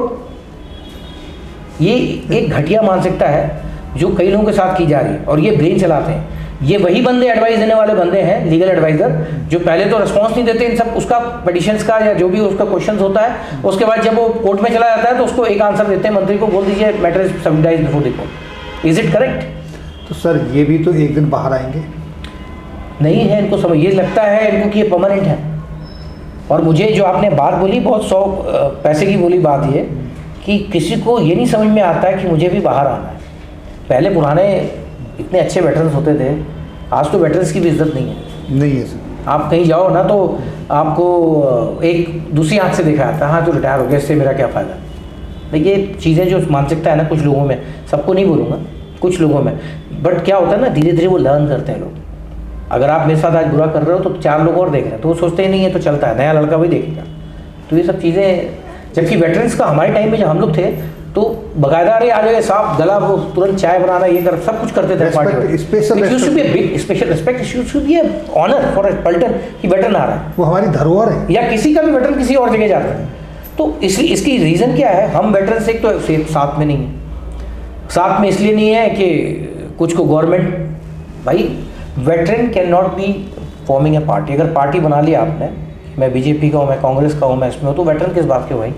ये एक घटिया मानसिकता है जो कई लोगों के साथ की जा रही है, और ये ब्रेन चलाते हैं। ये वही बंदे एडवाइस देने वाले बंदे हैं, लीगल एडवाइजर, जो पहले तो रिस्पॉन्स नहीं देते इन सब उसका पिटिशंस का, या जो भी उसका क्वेश्चन होता है, उसके बाद जब वो कोर्ट में चला जाता है तो उसको एक आंसर देते हैं, मंत्री को बोल दीजिए matter is sub judiced before the court. Is it correct? तो सर ये भी तो एक दिन बाहर आएंगे। नहीं है इनको समझ, ये लगता है इनको कि ये परमानेंट है। और मुझे जो आपने बात बोली, बहुत 100 पैसे की बोली बात ये कि किसी को ये नहीं समझ में आता है कि मुझे भी बाहर आना है। पहले पुराने इतने अच्छे वेटरन्स होते थे, आज तो वेटरन्स की भी इज्जत नहीं है। नहीं है सर। आप कहीं जाओ ना तो आपको एक दूसरी आँख से देखा जाता है, हाँ तो रिटायर हो गया, इससे मेरा क्या फ़ायदा। देखिए चीज़ें जो मानसिकता है ना कुछ लोगों में, सबको नहीं बोलूँगा, कुछ लोगों में, बट क्या होता है ना, धीरे धीरे वो लर्न करते हैं लोग। अगर आप मेरे साथ आज बुरा कर रहे हो तो 4 लोग और देख रहे हैं, तो वो सोचते ही नहीं है तो चलता है, नया लड़का भी देखेगा। तो ये सब चीज़ें, जबकि वेटरन्स का हमारे टाइम में जब हम लोग थे तो बकायदा आ जाए साफ गला, वो तुरंत चाय बनाना, ये कर सब कुछ करते थे party. Special respect, should be honour for a पल्टन कि वेटरन आ रहा है, वो हमारी धरोहर है। या किसी का भी वेटरन किसी और जगह जाता है। तो इसलिए इसकी रीज़न क्या है? हम वेटरन से एक तो साथ में नहीं है, साथ में इसलिए नहीं है कि कुछ को गवर्नमेंट, भाई veteran can not be forming a party. अगर पार्टी बना लिया आपने, मैं बीजेपी का हूँ, मैं कांग्रेस का हूँ, मैं इसमें हूँ, तो वेटरन किस बात के भाई?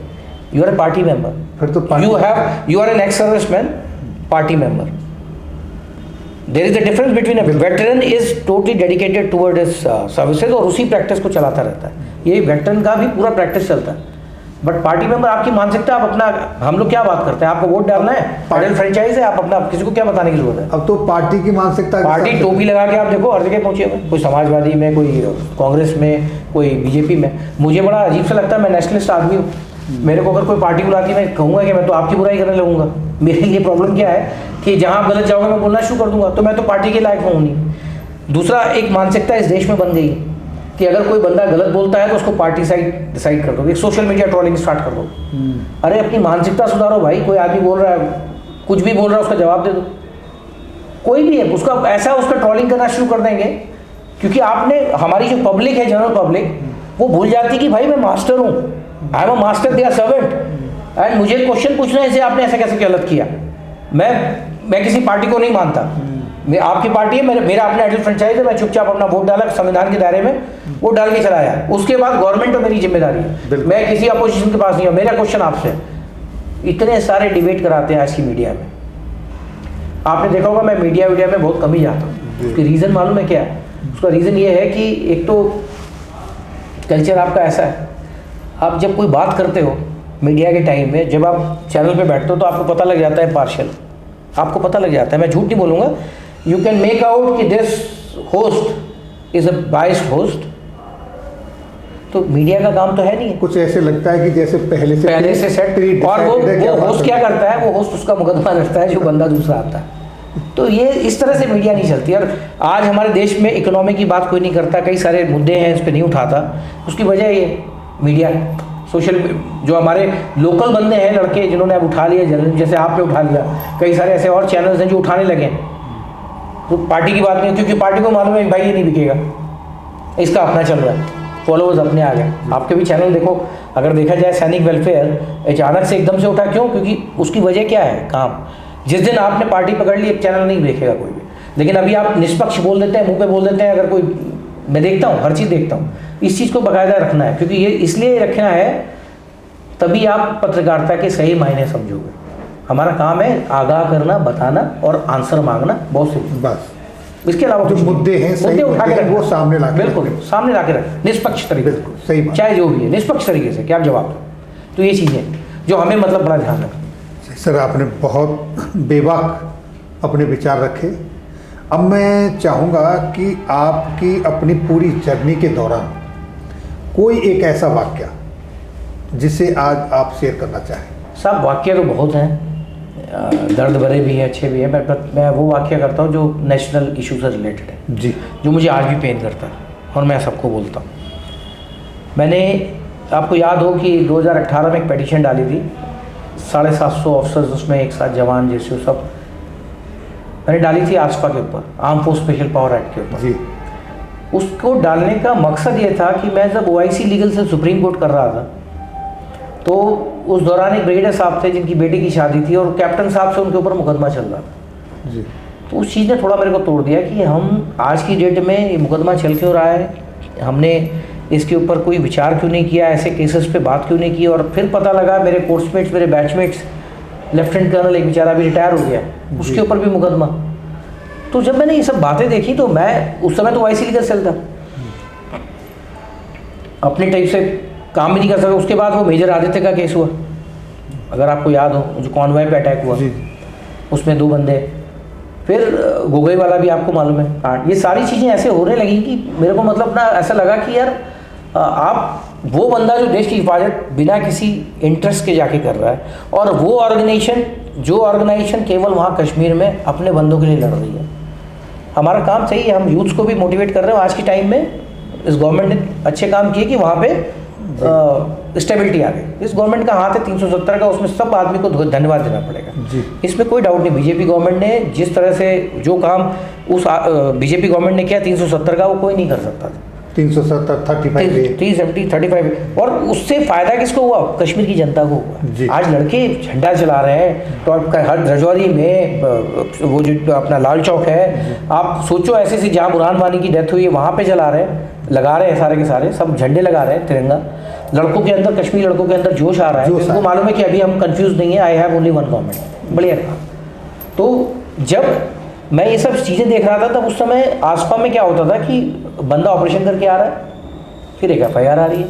You are a party member, फिर तो you are an ex serviceman, party member. There is the difference between a veteran is totally dedicated toward his services और उसी प्रैक्टिस को चलाता रहता है। ये वेटरन का भी पूरा प्रैक्टिस चलता है। बट पार्टी मेंबर आपकी मानसिकता, आप अपना, हम लोग क्या बात करते हैं, आपको वोट डालना है, पार्टी फ्रेंचाइज है, आप अपना किसी को क्या बताने की जरूरत है? अब तो पार्टी की मानसिकता, पार्टी टोपी लगा के आप देखो हर जगह पहुंचे हुए, कोई समाजवादी में, कोई कांग्रेस में, कोई बीजेपी में। मुझे बड़ा अजीब सा लगता है, मैं नेशनलिस्ट आदमी हूँ, मेरे को अगर कोई पार्टी बुलाती, मैं कहूँगा कि मैं तो आपकी बुराई करने लगूंगा। मेरे लिए प्रॉब्लम क्या है कि जहाँ आप गलत जाओगे मैं बोलना शुरू कर दूंगा, तो मैं तो पार्टी के लायक हूँ नहीं। दूसरा, एक मानसिकता इस देश में बन गई कि अगर कोई बंदा गलत बोलता है तो उसको पार्टी साइड डिसाइड कर दो, एक सोशल मीडिया ट्रोलिंग स्टार्ट कर दो। अरे अपनी मानसिकता सुधारो भाई। कोई आदमी बोल रहा है, कुछ भी बोल रहा है, उसका जवाब दे दो। कोई भी है, उसका ऐसा उसका ट्रोलिंग करना शुरू कर देंगे, क्योंकि आपने, हमारी जो पब्लिक है, जनरल पब्लिक, वो भूल जाती कि भाई मैं मास्टर हूँ, I am a master, they are servant, and मुझे क्वेश्चन पूछना है, इसे आपने ऐसा कैसे गलत किया। मैं किसी पार्टी को नहीं मानता, आपकी पार्टी है, मेरा अपना एडल फ्रेंचाइज है, मैं चुपचाप अपना वोट डाला संविधान के दायरे में, वोट डाल के चलाया। उसके बाद गवर्नमेंट और मेरी जिम्मेदारी है, मैं किसी अपोजिशन के पास नहीं हूँ। मेरा क्वेश्चन आपसे, इतने सारे डिबेट कराते हैं आज की मीडिया में, आपने देखा होगा मैं मीडिया में बहुत कम ही जाता हूँ। उसकी रीज़न मालूम है क्या है? उसका रीज़न ये है कि एक तो कल्चर आपका ऐसा है, आप जब कोई बात करते हो मीडिया के टाइम में, जब आप चैनल पे बैठते हो तो आपको पता लग जाता है पार्शियल, आपको पता लग जाता है, मैं झूठ नहीं बोलूँगा, यू कैन मेक आउट कि this host is a biased host. तो मीडिया का काम तो है नहीं, कुछ ऐसे लगता है कि जैसे पहले से सेट, और वो होस्ट क्या करता है, वो होस्ट उसका मुकदमा लड़ता है जो बंदा दूसरा आता है। तो ये इस तरह से मीडिया नहीं चलती। और आज हमारे देश में इकोनॉमी की बात कोई नहीं करता, कई सारे मुद्दे हैं, इस पर नहीं उठाता। उसकी वजह ये मीडिया, सोशल, जो हमारे लोकल बंदे हैं, लड़के जिन्होंने अब उठा लिया, जैसे आपने उठा लिया, कई सारे ऐसे और चैनल्स हैं जो उठाने लगे। तो पार्टी की बात नहीं, क्योंकि पार्टी को मालूम है भाई ये नहीं बिकेगा, इसका अपना चल रहा है, फॉलोअर्स अपने आ गए। आपके भी चैनल देखो, अगर देखा जाए सैनिक वेलफेयर अचानक से एकदम से उठा, क्यों? क्योंकि उसकी वजह क्या है? काम। जिस दिन आपने पार्टी पकड़ ली, एक चैनल नहीं देखेगा कोई भी। लेकिन अभी आप निष्पक्ष बोल देते हैं, मुंह पे बोल देते हैं, अगर कोई, मैं देखता हूँ, हर चीज़ देखता हूँ, इस चीज़ को बाकायदा रखना है, क्योंकि ये इसलिए रखना है, तभी आप पत्रकारिता के सही मायने समझोगे। हमारा काम है आगाह करना, बताना और आंसर मांगना, बहुत सी बस। इसके अलावा जो मुद्दे हैं, मुद्दे उठा के वो सामने ला के, बिल्कुल सामने ला के रखें, निष्पक्ष तरीके से, बिल्कुल सही बात, चाहे जो भी है, निष्पक्ष तरीके से क्या आप जवाब दो। तो ये चीज़ें जो हमें मतलब बड़ा ध्यान रखें। सर आपने बहुत बेबाक अपने विचार रखे। अब मैं चाहूँगा कि आपकी अपनी पूरी जर्नी के दौरान कोई एक ऐसा वाक्य जिसे आज आप शेयर करना चाहें। सब वाक्य तो बहुत हैं, दर्द भरे भी हैं, अच्छे भी हैं, मैं वो वाक्य करता हूँ जो नेशनल इशू से रिलेटेड है जी, जो मुझे आज भी पेन करता है, और मैं सबको बोलता हूँ। मैंने, आपको याद हो कि 2018 में एक पिटीशन डाली थी, 750 ऑफिसर्स उसमें एक साथ, जवान जैसे सब, मैंने डाली थी आसपा के ऊपर, arm force special power act के ऊपर जी। उसको डालने का मकसद ये था कि मैं जब OIC लीगल से सुप्रीम कोर्ट कर रहा था, तो उस दौरान एक ब्रिगेडियर साहब थे जिनकी बेटी की शादी थी, और कैप्टन साहब से उनके ऊपर मुकदमा चल रहा था जी। तो उस चीज़ ने थोड़ा मेरे को तोड़ दिया कि हम आज की डेट में ये मुकदमा चल क्यों रहा है, हमने इसके ऊपर कोई विचार क्यों नहीं किया, ऐसे केसेस पे बात क्यों नहीं की। और फिर पता लगा मेरे कोर्समेट्स, मेरे बैचमेट्स, लेफ्टिनेंट कर्नल एक बेचारा भी रिटायर हो गया, उसके ऊपर भी मुकदमा। तो जब मैंने ये सब बातें देखी, तो मैं उस समय तो OIC लीगल सेल था, अपने टाइप से काम भी नहीं कर सकता। उसके बाद वो मेजर आदित्य का केस हुआ, अगर आपको याद हो, जो कॉन्वॉय पे अटैक हुआ, उसमें 2 बंदे, फिर गोगोई वाला भी आपको मालूम है कांड। ये सारी चीज़ें ऐसे होने लगी कि मेरे को मतलब ना ऐसा लगा कि यार आप वो बंदा जो देश की हिफाजत बिना किसी इंटरेस्ट के जाके कर रहा है, और वो ऑर्गेनाइजेशन केवल वहाँ कश्मीर में अपने बंदों के लिए लड़ रही है। हमारा काम सही है, हम यूथ्स को भी मोटिवेट कर रहे हैं। आज के टाइम में इस गवर्नमेंट ने अच्छे काम किए कि वहाँ पे स्टेबिलिटी आ गई। इस गवर्नमेंट का हाथ है 370 का, उसमें सब आदमी को धन्यवाद देना पड़ेगा जी। इसमें कोई डाउट नहीं। बीजेपी गवर्नमेंट ने जिस तरह से जो काम उस बीजेपी गवर्नमेंट ने किया 370 का, वो कोई नहीं कर सकता था। 370 35 370 35। और उससे फायदा किसको हुआ? कश्मीर की जनता को जी। हुआ। आज लड़के झंडा चला रहे हैं, तो आपका हर रजौरी में वो जो अपना लाल चौक है, आप सोचो ऐसे से जहाँ बुरहान वानी की डेथ हुई है वहाँ पे चला रहे हैं, लगा रहे हैं सारे के सारे, सब झंडे लगा रहे हैं तिरंगा। लड़कों के अंदर, कश्मीरी लड़कों के अंदर जोश आ रहा है, उनको मालूम है कि अभी हम कंफ्यूज नहीं है, I have only one government. बढ़िया था। तो जब मैं ये सब चीज़ें देख रहा था तब उस समय आसपा में क्या होता था कि बंदा ऑपरेशन करके आ रहा है, फिर एक FIR आ रही है।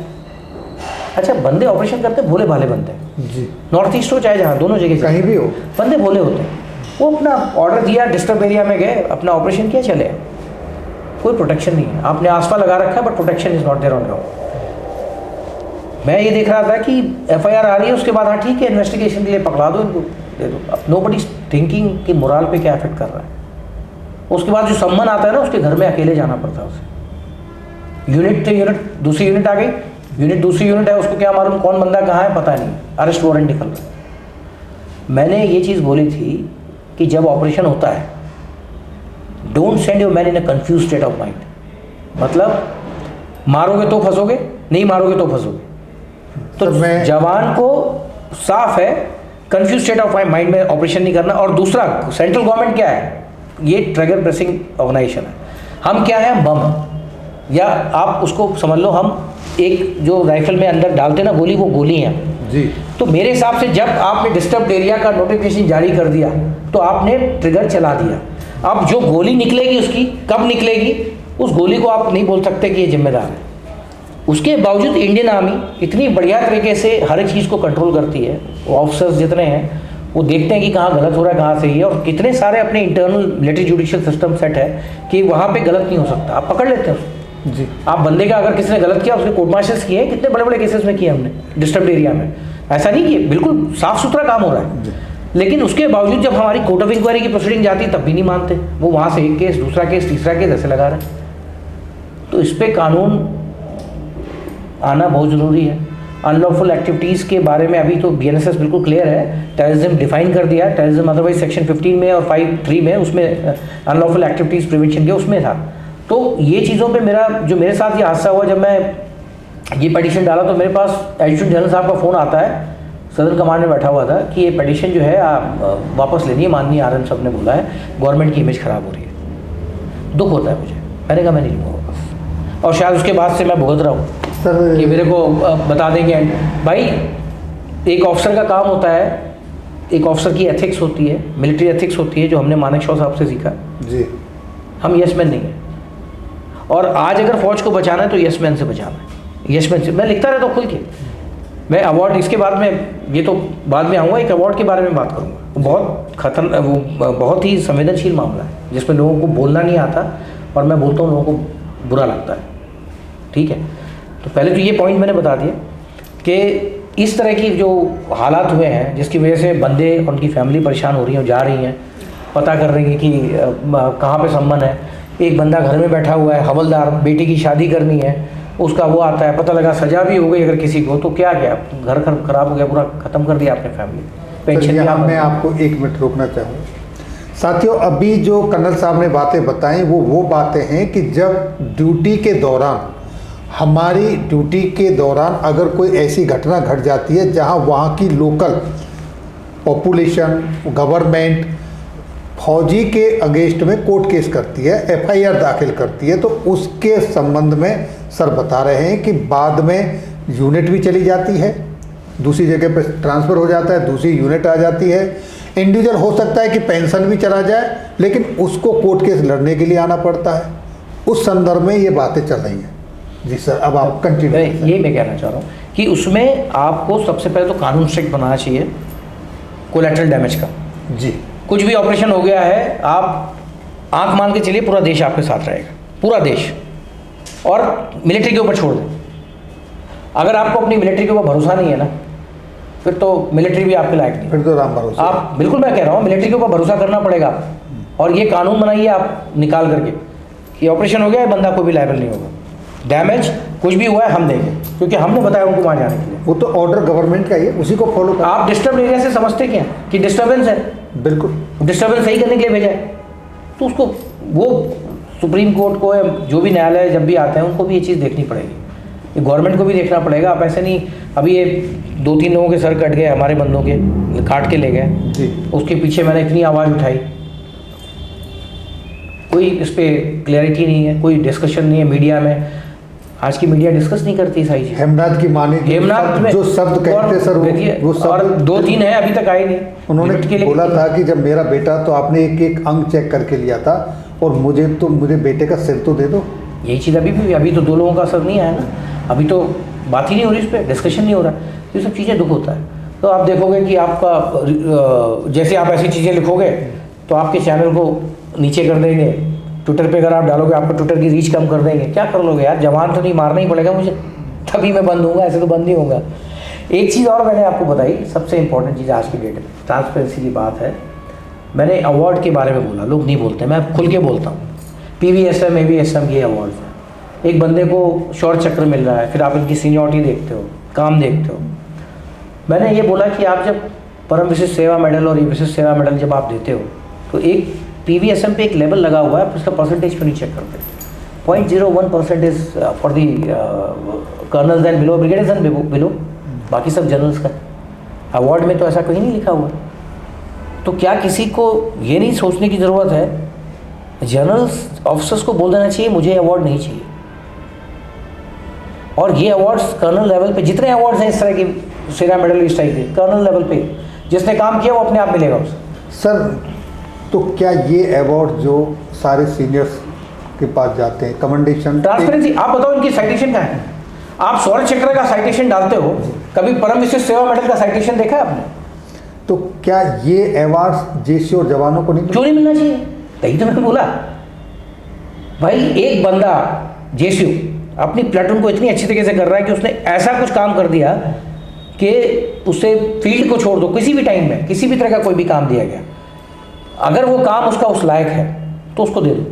अच्छा, बंदे ऑपरेशन करते भोले भाले बनते हैं जी, नॉर्थ ईस्ट हो चाहे जहाँ, दोनों जगह कहीं भी हो, बंदे भोले होते हैं। वो अपना ऑर्डर दिया, डिस्टर्ब एरिया में गए, अपना ऑपरेशन किया, चले। कोई प्रोटेक्शन नहीं है, आपने आसपा लगा रखा है but protection is not there on ground. मैं ये देख रहा था कि FIR आ रही है, उसके बाद हाँ ठीक है, इन्वेस्टिगेशन के लिए पकड़ा दो इनको, दे दो। अब नोबडी थिंकिंग कि मोराल पे क्या इफेक्ट कर रहा है। उसके बाद जो सम्मन आता है ना, उसके घर में अकेले जाना पड़ता है उसे। यूनिट से यूनिट, दूसरी यूनिट आ गई, यूनिट दूसरी यूनिट है, उसको क्या मालूम कौन बंदा कहाँ है, पता नहीं, अरेस्ट वारंट निकल रहा। मैंने ये चीज़ बोली थी कि जब ऑपरेशन होता है, don't send your man in a confuse state of mind. मतलब मारोगे तो फंसोगे, नहीं मारोगे तो फंसोगे। तो जवान को साफ है, कंफ्यूज स्टेट ऑफ माइंड में ऑपरेशन नहीं करना। और दूसरा, सेंट्रल गवर्नमेंट क्या है, ये ट्रिगर प्रेसिंग ऑर्गेनाइजेशन है। हम क्या है, बम, या आप उसको समझ लो, हम एक जो राइफल में अंदर डालते ना गोली, वो गोली है जी। तो मेरे हिसाब से जब आपने डिस्टर्ब एरिया का नोटिफिकेशन जारी कर दिया तो आपने ट्रिगर चला दिया। अब जो गोली निकलेगी, उसकी कब निकलेगी, उस गोली को आप नहीं बोल सकते कि ये जिम्मेदार है। उसके बावजूद इंडियन आर्मी इतनी बढ़िया तरीके से हर एक चीज़ को कंट्रोल करती है। ऑफिसर्स जितने हैं वो देखते हैं कि कहाँ गलत हो रहा है, कहाँ सही है, और कितने सारे अपने internal military judicial system set है कि वहाँ पे गलत नहीं हो सकता, आप पकड़ लेते हैं जी। आप बंदे का अगर किसी ने गलत किया, उसके कोर्ट मार्शल्स किए हैं, कितने बड़े बड़े केसेस में किए हमने डिस्टर्ब एरिया में। ऐसा नहीं कि बिल्कुल साफ सुथरा काम हो रहा है, लेकिन उसके बावजूद जब हमारी कोर्ट ऑफ इंक्वायरी की प्रोसीडिंग जाती है तब भी नहीं मानते। वो वहाँ से एक केस, दूसरा केस, तीसरा केस ऐसे लगा रहे हैं। तो इस पर कानून आना बहुत ज़रूरी है। अनलॉफुल एक्टिविटीज़ के बारे में अभी तो BNSS बिल्कुल क्लियर है, टेररिज्म डिफाइन कर दिया। टेररिज्म अदरवाइज सेक्शन 15 में और 5(3) में, उसमें अनलॉफुल एक्टिविटीज़ प्रिवेंशन के उसमें था। तो ये चीज़ों पे मेरा, जो मेरे साथ ये हादसा हुआ, जब मैं ये पिटीशन डाला तो मेरे पास एडिशनल जनरल साहब का फ़ोन आता है, सदर कमांड में बैठा हुआ था, कि ये पिटीशन जो है आप वापस लेनी है, माननीय RM साहब ने बोला है, गवर्नमेंट की इमेज ख़राब हो रही है। दुख होता है मुझे। मैंने कहा मैं नहीं लूँगा वापस, और शायद उसके बाद से मैं भुगत रहा हूँ कि मेरे को बता देंगे। भाई, एक ऑफिसर का काम होता है, एक ऑफिसर की एथिक्स होती है, मिलिट्री एथिक्स होती है, जो हमने मानेक शॉ साहब से सीखा जी। हम यस मैन नहीं है, और आज अगर फौज को बचाना है तो यस मैन से बचाना है। यस मैन से मैं लिखता रहता हूँ खुल के। मैं अवार्ड, इसके बाद में, ये तो बाद में आऊँगा, एक अवार्ड के बारे में बात करूँगा। वो बहुत ही संवेदनशील मामला है, जिसमें लोगों को बोलना नहीं आता, और मैं बोलता हूँ लोगों को बुरा लगता है। ठीक है, तो पहले तो ये पॉइंट मैंने बता दिया कि इस तरह की जो हालात हुए हैं, जिसकी वजह से बंदे और उनकी फैमिली परेशान हो रही हैं, जा रही हैं, पता कर रही हैं कि कहाँ पे संबंध है। एक बंदा घर में बैठा हुआ है, हवलदार, बेटी की शादी करनी है, उसका वो आता है, पता लगा सजा भी हो गई अगर किसी को, तो क्या गया, घर खराब हो गया, पूरा ख़त्म कर दिया आपने फैमिली। पेंशन यहाँ मैं आपको 1 मिनट रोकना चाहूँगा। साथियों, अभी जो कर्नल साहब ने बातें बताई वो बातें हैं कि जब ड्यूटी के दौरान, हमारी ड्यूटी के दौरान अगर कोई ऐसी घटना घट जाती है जहां वहां की लोकल पॉपुलेशन, गवर्नमेंट फौजी के अगेंस्ट में कोर्ट केस करती है, FIR दाखिल करती है, तो उसके संबंध में सर बता रहे हैं कि बाद में यूनिट भी चली जाती है, दूसरी जगह पर ट्रांसफ़र हो जाता है, दूसरी यूनिट आ जाती है। इंडिविजुअल हो सकता है कि पेंशन भी चला जाए, लेकिन उसको कोर्ट केस लड़ने के लिए आना पड़ता है। उस संदर्भ में ये बातें चल रही हैं। जी सर, अब आप कंटिन्यू। ये मैं कहना चाह रहा हूँ कि उसमें आपको सबसे पहले तो कानून स्ट्रिक्ट बनाना चाहिए कोलैटरल डैमेज का। जी। कुछ भी ऑपरेशन हो गया है, आप आंख मान के चलिए, पूरा देश आपके साथ रहेगा, पूरा देश, और मिलिट्री के ऊपर छोड़ दें। अगर आपको अपनी मिलिट्री के ऊपर भरोसा नहीं है ना, फिर तो मिलिट्री भी आपके लायक नहीं, फिर तो राम भरोसा। आप बिल्कुल, मैं कह रहा हूँ मिलिट्री के ऊपर भरोसा करना पड़ेगा। और ये कानून बनाइए आप निकाल करके कि ऑपरेशन हो गया है, बंदा कोई भी लायबल नहीं होगा, डैमेज कुछ भी हुआ है हम देंगे, क्योंकि हमने बताया उनको वहाँ जाने के लिए। वो तो ऑर्डर गवर्नमेंट का ही है, उसी को फॉलो कर। आप डिस्टर्ब एरिया से समझते क्या कि डिस्टर्बेंस है, बिल्कुल डिस्टर्बेंस सही करने के लिए भेजा है, तो उसको वो सुप्रीम कोर्ट को या जो भी न्यायालय जब भी आते हैं उनको भी ये चीज़ देखनी पड़ेगी, ये गवर्नमेंट को भी देखना पड़ेगा। आप ऐसे नहीं, अभी ये 2-3 लोगों के सर कट गए हमारे बंदों के, काट के ले गए जी। उसके पीछे मैंने इतनी आवाज़ उठाई, कोई इस पर क्लैरिटी नहीं है, कोई डिस्कशन नहीं है मीडिया में। आज की मीडिया डिस्कस नहीं करती सारी चीज़। हेमनाथ की माने हेमनाथ में जो शब्द कहते सर वो और शब्द 2-3 है अभी तक आए नहीं। उन्होंने लिमिट के लिए बोला था कि जब मेरा बेटा, तो आपने एक एक अंग चेक करके लिया था और मुझे बेटे का सिर तो दे दो। यही चीज़ अभी तो 2 लोगों का असर नहीं आया ना, अभी तो बात ही नहीं हो रही, इस पर डिस्कशन नहीं हो रहा। ये सब चीज़ें दुख होता है। तो आप देखोगे कि आपका जैसे आप ऐसी चीज़ें लिखोगे तो आपके चैनल को नीचे कर देंगे, ट्विटर पे अगर आप डालोगे आपको ट्विटर की रीच कम कर देंगे। क्या कर लोगे यार, जवान तो नहीं, मारना ही पड़ेगा मुझे, तभी मैं बंद होऊंगा, ऐसे तो बंद नहीं होगा। एक चीज़ और मैंने आपको बताई, सबसे इंपॉर्टेंट चीज़ आज की डेट में ट्रांसपेरेंसी की बात है। मैंने अवार्ड के बारे में बोला, लोग नहीं बोलते, मैं खुल के बोलता हूँ। PVSM AVSM ये अवार्ड है। एक बंदे को शौर्य चक्र मिल रहा है, फिर आप इनकी सीनियरिटी देखते हो, काम देखते हो। मैंने ये बोला कि आप जब परम विशिष्ट सेवा मेडल और विशिष्ट सेवा मेडल जब आप देते हो तो एक PVSM पे एक लेवल लगा हुआ है, उसका परसेंटेज क्यों नहीं चेक करते? 0.01% is for the colonel's and below, brigadiers and below, बाकी सब जनरल्स का। अवार्ड में तो ऐसा कहीं नहीं लिखा हुआ। तो क्या किसी को ये नहीं सोचने की ज़रूरत है, जनरल्स ऑफिसर्स को बोल देना चाहिए मुझे अवार्ड नहीं चाहिए? और ये अवार्ड्स कर्नल लेवल पे, जितने अवार्ड्स हैं इस तरह के सेना मेडल इस टाइप के, कर्नल लेवल पे जिसने काम किया वो अपने आप मिलेगा उसे। सर तो क्या ये अवार्ड जो सारे सीनियर्स के पास जाते हैं, कमेंडेशन, ट्रांसपेरेंसी, आप बताओ इनकी साइटेशन क्या है? आप शौर्य चक्र का साइटेशन डालते हो, कभी परम विशिष्ट सेवा मेडल का साइटेशन देखा है आपने? तो क्या ये अवार्ड जेसी और जवानों को नहीं क्यों नहीं मिलना चाहिए? तभी तो मैंने बोला भाई, एक बंदा जेसीयू अपनी प्लेटून को इतनी अच्छी तरीके से कर रहा है कि उसने ऐसा कुछ काम कर दिया कि उसे फील्ड को छोड़ दो, किसी भी टाइम में किसी भी तरह का कोई भी काम दिया गया, अगर वो काम उसका उस लायक है तो उसको दे दो।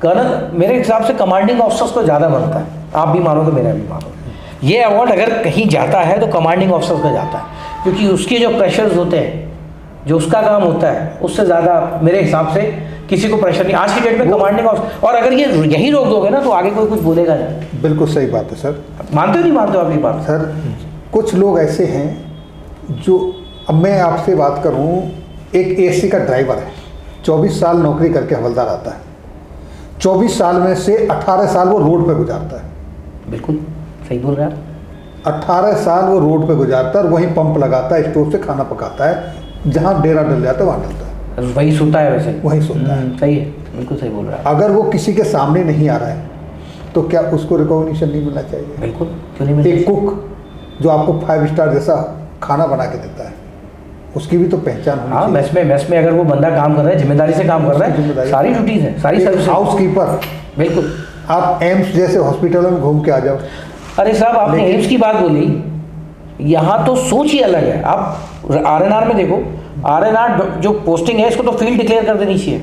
कर्नल मेरे हिसाब से कमांडिंग ऑफिसर्स को ज़्यादा बनता है, आप भी मानोगे मेरा भी मानोगे। ये अवार्ड अगर कहीं जाता है तो कमांडिंग ऑफिसर्स का जाता है, क्योंकि उसके जो प्रेशर्स होते हैं, जो उसका काम होता है, उससे ज़्यादा मेरे हिसाब से किसी को प्रेशर नहीं आज की डेट में कमांडिंग ऑफिसर। और अगर ये यही रोक दोगे ना तो आगे कोई कुछ बोलेगा नहीं। बिल्कुल सही बात है सर। मानते हो नहीं मानते हो आप ये बात? सर कुछ लोग ऐसे हैं जो, अब मैं आपसे बात करूं, एक AC का ड्राइवर है, 24 साल नौकरी करके हवलदार आता है, 24 साल में से 18 साल वो रोड पे गुजारता है। बिल्कुल सही बोल रहे हैं आप। 18 साल वो रोड पे गुजारता है और वहीं पंप लगाता है, स्टोव से खाना पकाता है, जहाँ डेरा डल जाता है वहाँ डलता है, वही सोता है, वैसे वहीं सोता है। सही है, बिल्कुल सही बोल रहे हैं आप। अगर वो किसी के सामने नहीं आ रहा है तो क्या उसको रिकॉग्निशन नहीं मिलना चाहिए? बिल्कुल, क्यों नहीं मिलना? एक कुक जो आपको 5 स्टार जैसा खाना बना के देता है, उसकी भी तो पहचान होनी हाँ, चाहिए। मेस में अगर वो बंदा काम कर रहा है, जिम्मेदारी से काम कर रहा है, सारी ड्यूटीज हैं, सारी सर्विस। हाउस कीपर, बिल्कुल। आप एम्स जैसे हॉस्पिटलों में घूम के आ जाओ। अरे साहब, आपने एम्स की बात बोली, यहाँ तो सोच ही अलग है। आप RNR में देखो, RNR जो पोस्टिंग है इसको तो फील्ड डिक्लेयर कर देनी चाहिए।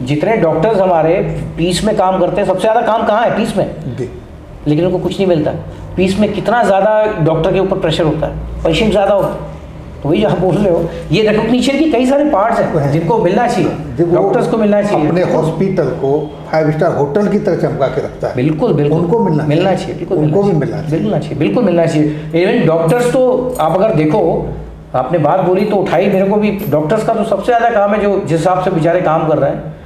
जितने डॉक्टर्स हमारे पीस में काम करते हैं, सबसे ज़्यादा काम कहाँ है? पीस में। लेकिन उनको कुछ नहीं मिलता। पीस में कितना ज़्यादा डॉक्टर के ऊपर प्रेशर होता है, पेशेंट ज़्यादा होता है। तो वही आप बोल रहे हो, ये रिकॉग्निशन की कई सारे पार्ट्स हैं जिनको मिलना चाहिए, डॉक्टर्स को मिलना चाहिए। अपने हॉस्पिटल को 5 स्टार होटल की तरह चमका के रखता है। बिल्कुल बिल्कुल, उनको मिलना चाहिए, बिल्कुल उनको भी मिलना चाहिए, बिल्कुल मिलना चाहिए। इवन डॉक्टर्स तो आप अगर देखो, आपने बात बोली तो उठाई, मेरे को भी डॉक्टर्स का तो सबसे ज़्यादा काम है, जो जिस हिसाब से बेचारे काम कर रहे हैं।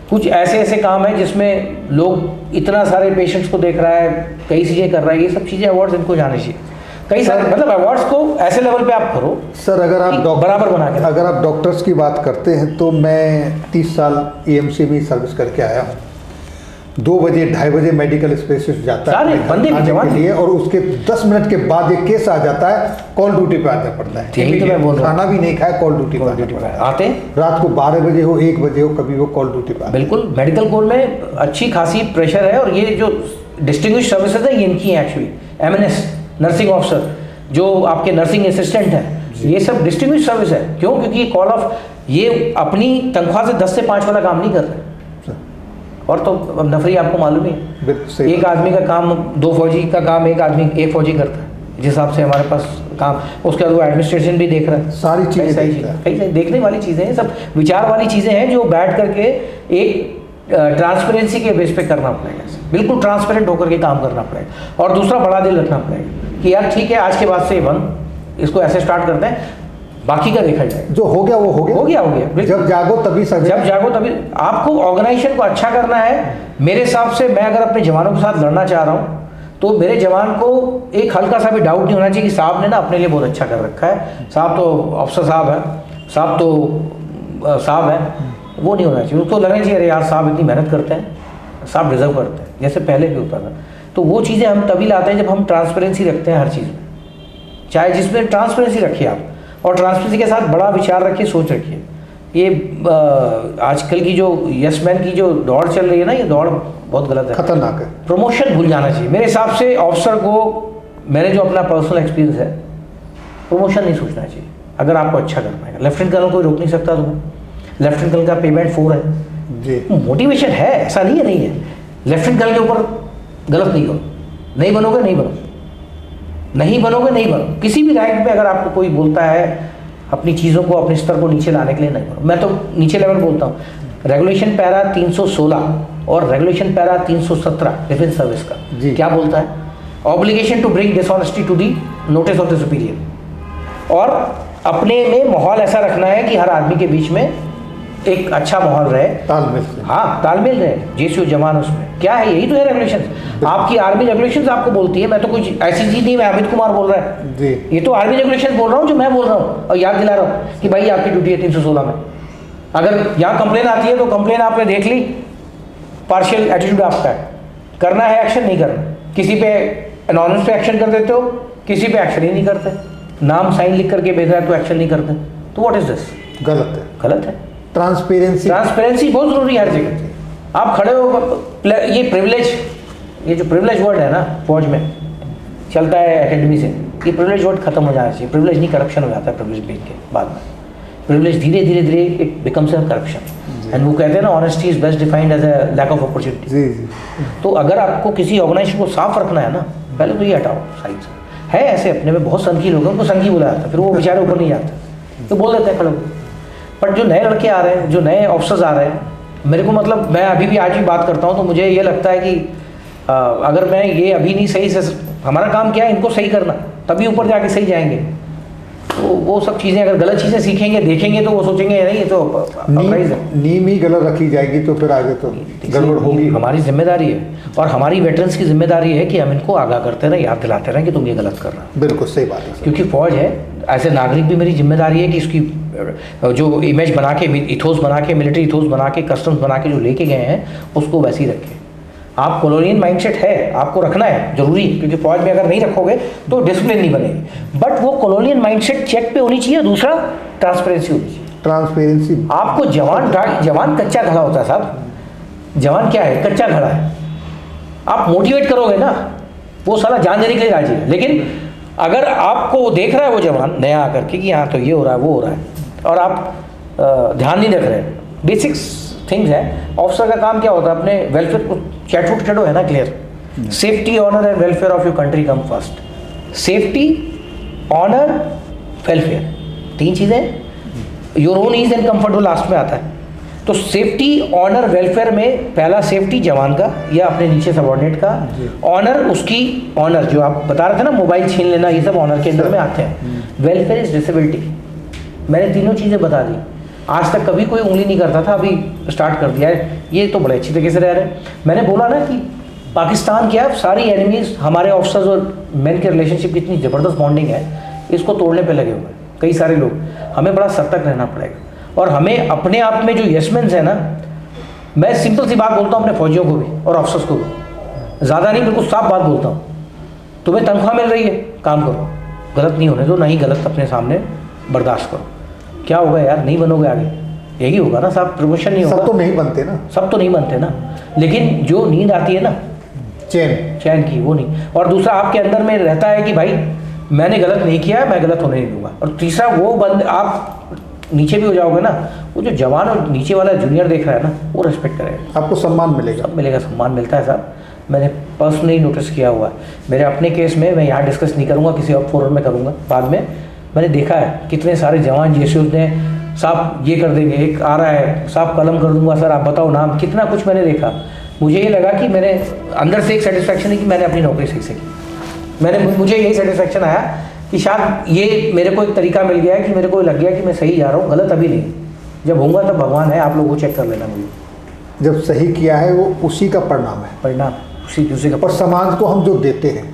कुछ ऐसे काम है जिसमें लोग इतना सारे पेशेंट्स को देख रहा है, कई चीज़ें कर रहा है, ये सब चीज़ें अवार्ड्स इनको जाने चाहिए। कई सारे मतलब अवार्ड्स को ऐसे लेवल पे आप करो सर। अगर आप बराबर बना के, अगर आप डॉक्टर्स की बात करते हैं तो मैं 30 साल EMC में सर्विस करके आया हूँ। 2 बजे 2:30 बजे मेडिकल स्पेशलिस्ट जाता है बंदे के लिए, और उसके 10 मिनट के बाद एक केस आ जाता है, कॉल ड्यूटी पे आना पड़ता है। यही तो मैं बोल रहा हूँ, खाना भी नहीं खाया, कॉल ड्यूटी पे आते, रात को 12 बजे हो, 1 बजे हो, कभी वो कॉल ड्यूटी पे। बिल्कुल, मेडिकल कोर में अच्छी खासी प्रेशर है। और ये जो डिस्टिंग्विश सर्विसेज है ये इनकी है एक्चुअली। MNS नर्सिंग ऑफिसर, जो आपके नर्सिंग असिस्टेंट हैं, ये सब डिस्टिंग्विश सर्विस है। क्यों? क्योंकि कॉल ऑफ, ये अपनी तनख्वाह से 10 से 5 वाला काम नहीं कर रहे। और तो अब नफरी आपको मालूम ही है, एक आदमी का काम 2 फौजी का काम एक आदमी, एक फौजी करता है, जिस हिसाब से हमारे पास काम। उसके बाद वो एडमिनिस्ट्रेशन भी देख रहा है, सारी चीज़ें देखने वाली चीज़ें हैं, सब विचार वाली चीज़ें हैं, जो बैठ करके एक ट्रांसपेरेंसी के बेस पे करना पड़ेगा, बिल्कुल ट्रांसपेरेंट होकर के काम करना पड़ेगा। और दूसरा बड़ा दिल रखना पड़ेगा कि यार ठीक है, आज के बाद से ये बंद, इसको ऐसे स्टार्ट करते हैं, बाकी का देखा जाए। जो हो गया वो हो गया, हो गया, हो गया। जब जागो तभी सवेरा। जब जागो तभी। आपको ऑर्गेनाइजेशन को अच्छा करना है। मेरे हिसाब से मैं अगर अपने जवानों के साथ लड़ना चाह रहा हूँ तो मेरे जवान को एक हल्का सा भी डाउट नहीं होना चाहिए कि साहब ने ना अपने लिए बहुत अच्छा कर रखा है, साहब तो अफसर साहब है, साहब तो साहब है, वो नहीं होना चाहिए। उसको लगना चाहिए अरे यार साहब इतनी मेहनत करते हैं, साहब डिजर्व करते हैं, जैसे पहले भी होता था। तो वो चीज़ें हम तभी लाते हैं जब हम ट्रांसपेरेंसी रखते हैं हर चीज़ में, चाहे जिसमें ट्रांसपेरेंसी रखिए आप, और ट्रांसपेरेंसी के साथ बड़ा विचार रखिए, सोच रखिए। ये आजकल की जो यस मैन की जो दौड़ चल रही है ना, ये दौड़ बहुत गलत है, खतरनाक है। प्रमोशन भूल जाना चाहिए मेरे हिसाब से। ऑफिसर को, मैंने जो अपना पर्सनल एक्सपीरियंस है, प्रमोशन नहीं सोचना चाहिए अगर आपको अच्छा करना है। लेफ्टिनेंट कर्नल कोई रोक नहीं सकता तुम्हें, लेफ्टिनेंट कर्नल का पेमेंट 4 है जी, मोटिवेशन है, ऐसा नहीं है नहीं है। लेफ्टिनेंट कर्नल के ऊपर गलत नहीं करो, नहीं बनोगे नहीं बनो, नहीं बनोगे नहीं बनो। किसी भी रैंक में अगर आपको कोई बोलता है अपनी चीज़ों को, अपने स्तर को नीचे लाने के लिए, नहीं बनो। मैं तो नीचे लेवल बोलता हूँ। रेगुलेशन पैरा 316 और रेगुलेशन पैरा 317 डिफेंस सर्विस का क्या बोलता है? Obligation to bring dishonesty to the notice of the superior. और अपने में माहौल ऐसा रखना है कि हर आदमी के बीच में एक अच्छा माहौल रहे, तालमेल। हाँ तालमेल रहे, जेसीओ जवान उसमें क्या है, यही तो है रेगुलेशन। आपकी आर्मी रेगुलेशंस आपको बोलती है, मैं तो कुछ ऐसी चीज़ नहीं, मैं अमित कुमार बोल रहा है जी, ये तो आर्मी रेगुलेशन बोल रहा हूँ, जो मैं बोल रहा हूँ और याद दिला रहा हूँ कि भाई आपकी ड्यूटी है 316 में। अगर यहाँ कंप्लेन आती है तो कंप्लेन आपने देख ली, पार्शियल एटीट्यूड आपका है, करना है एक्शन नहीं करना। किसी पे अनॉनिमस पे एक्शन कर देते हो, किसी पे एक्शन ही नहीं करते, नाम साइन लिख करके भेज रहा है तो एक्शन नहीं करते, तो व्हाट इज दिस? गलत है, गलत है। ट्रांसपेरेंसी, ट्रांसपेरेंसी बहुत ज़रूरी है हर जगह। आप खड़े हो, ये प्रिविलेज, ये जो प्रिविलेज वर्ड है ना फौज में चलता है एकेडमी से, ये प्रिविलेज वर्ड खत्म हो जाना चाहिए। प्रिविलेज नहीं, करप्शन हो जाता है प्रिविलेज बीच के बाद में। प्रिविलेज धीरे धीरे धीरे it becomes a corruption. And वो कहते हैं ना, honesty is best defined as a lack of opportunity. जी जी। तो अगर आपको किसी ऑर्गेनाइजेशन को साफ रखना है ना, पहले तो ये हटाओ साइड से। है ऐसे अपने में बहुत संघी लोग हैं, उनको संघी बुलाया जाता है, फिर वो बेचारे ऊपर नहीं जाते तो बोल देते हैं खड़े। बट जो नए लड़के आ रहे हैं, जो नए ऑफिसर्स आ रहे हैं, मेरे को मतलब मैं अभी भी आज भी बात करता हूँ तो मुझे ये लगता है कि अगर मैं ये अभी नहीं सही से, हमारा काम क्या है इनको सही करना, तभी ऊपर जाके सही जाएंगे। तो वो सब चीज़ें अगर गलत चीज़ें सीखेंगे देखेंगे तो वो सोचेंगे नहीं ये तो अपराइज है, नीम ही गलत रखी जाएगी तो फिर आगे तो गड़बड़ होगी। हमारी जिम्मेदारी है और हमारी वेटरन्स की जिम्मेदारी है कि हम इनको आगाह करते रहें, याद दिलाते रहें कि तुम ये गलत कर रहे हो। बिल्कुल सही बात है सर। क्योंकि फौज है, ऐसे नागरिक भी मेरी जिम्मेदारी है कि इसकी जो इमेज बना के, इथोस बना के, मिलिट्री इथोस बना के, कस्टम्स बना के जो लेके गए हैं उसको वैसे ही रखें। आप कॉलोनियल माइंडसेट है, आपको रखना है जरूरी, क्योंकि फौज में अगर नहीं रखोगे तो डिसिप्लिन नहीं बनेगी। बट वो कॉलोनियल माइंडसेट चेक पे होनी चाहिए। दूसरा ट्रांसपेरेंसी होनी चाहिए। ट्रांसपेरेंसी, आपको जवान कच्चा खड़ा होता है साहब। जवान क्या है? कच्चा खड़ा है। आप मोटिवेट करोगे ना, वो साला जान देने के लिए राजी है। लेकिन अगर आपको देख रहा है वो जवान नया आकर के कि हाँ तो ये हो रहा है वो हो रहा है, और आप ध्यान नहीं रख रहे, बेसिक्स थिंग्स है। ऑफिसर का काम क्या होता है? अपने वेलफेयर को, चैटूट चढ़ो है ना clear, safety honour and welfare of your country come first. Safety, honour, welfare, 3 चीज़ें। Your own ease and comfort वो लास्ट में आता है। तो सेफ्टी, ऑनर, वेलफेयर में पहला सेफ्टी जवान का या अपने नीचे सबॉर्डिनेट का, ऑनर उसकी, ऑनर जो आप बता रहे थे ना मोबाइल छीन लेना, ये सब ऑनर के अंदर में आते हैं। Welfare is disability. मैंने तीनों चीज़ें बता दी। आज तक कभी कोई उंगली नहीं करता था, अभी स्टार्ट कर दिया है। ये तो बड़े अच्छी तरीके से रह रहे हैं। मैंने बोला ना कि पाकिस्तान क्या, सारी एनिमीज, हमारे ऑफिसर्स और मेन के रिलेशनशिप की इतनी ज़बरदस्त बॉन्डिंग है, इसको तोड़ने पे लगे हुए हैं कई सारे लोग। हमें बड़ा सतर्क रहना पड़ेगा और हमें अपने आप में जो यसमैन्स है ना, मैं सिंपल सी बात बोलता हूँ अपने फौजियों को भी और ऑफिसर्स को भी, ज़्यादा नहीं बिल्कुल साफ बात बोलता हूँ। तुम्हें तनख्वाह मिल रही है, काम करो, गलत नहीं होने दो, नहीं गलत अपने सामने बर्दाश्त करो। क्या होगा यार, नहीं बनोगे आगे, यही होगा ना साहब, प्रमोशन नहीं होगा। सब तो नहीं बनते ना, सब तो नहीं बनते ना, लेकिन जो नींद आती है ना चैन की, वो नहीं। और दूसरा आपके अंदर में रहता है कि भाई मैंने गलत नहीं किया, मैं गलत होने नहीं दूंगा। और तीसरा वो बंद, आप नीचे भी हो जाओगे ना, वो जो जवान और नीचे वाला जूनियर देख रहा है ना, वो रिस्पेक्ट करेगा, आपको सम्मान मिलेगा। सब मिलेगा, सम्मान मिलता है साहब। मैंने पर्सनली नोटिस किया हुआ है मेरे अपने केस में, मैं यहाँ डिस्कस नहीं करूँगा, किसी और फोरम में करूँगा बाद में। मैंने देखा है कितने सारे जवान जेसीओ ने साहब ये कर देंगे, एक आ रहा है साहब कलम कर दूंगा सर आप बताओ नाम, कितना कुछ मैंने देखा। मुझे ये लगा कि मैंने अंदर से एक सेटिस्फेक्शन है कि मैंने अपनी नौकरी सही से की। मुझे यही सेटिस्फेक्शन आया कि शायद ये मेरे को एक तरीका मिल गया है कि मेरे को लग गया कि मैं सही जा रहा हूँ, गलत अभी नहीं। जब होऊंगा तब भगवान है, आप लोग वो चेक कर लेना मुझे। जब सही किया है वो उसी का परिणाम है, परिणाम उसी का। और समाज को हम जो देते हैं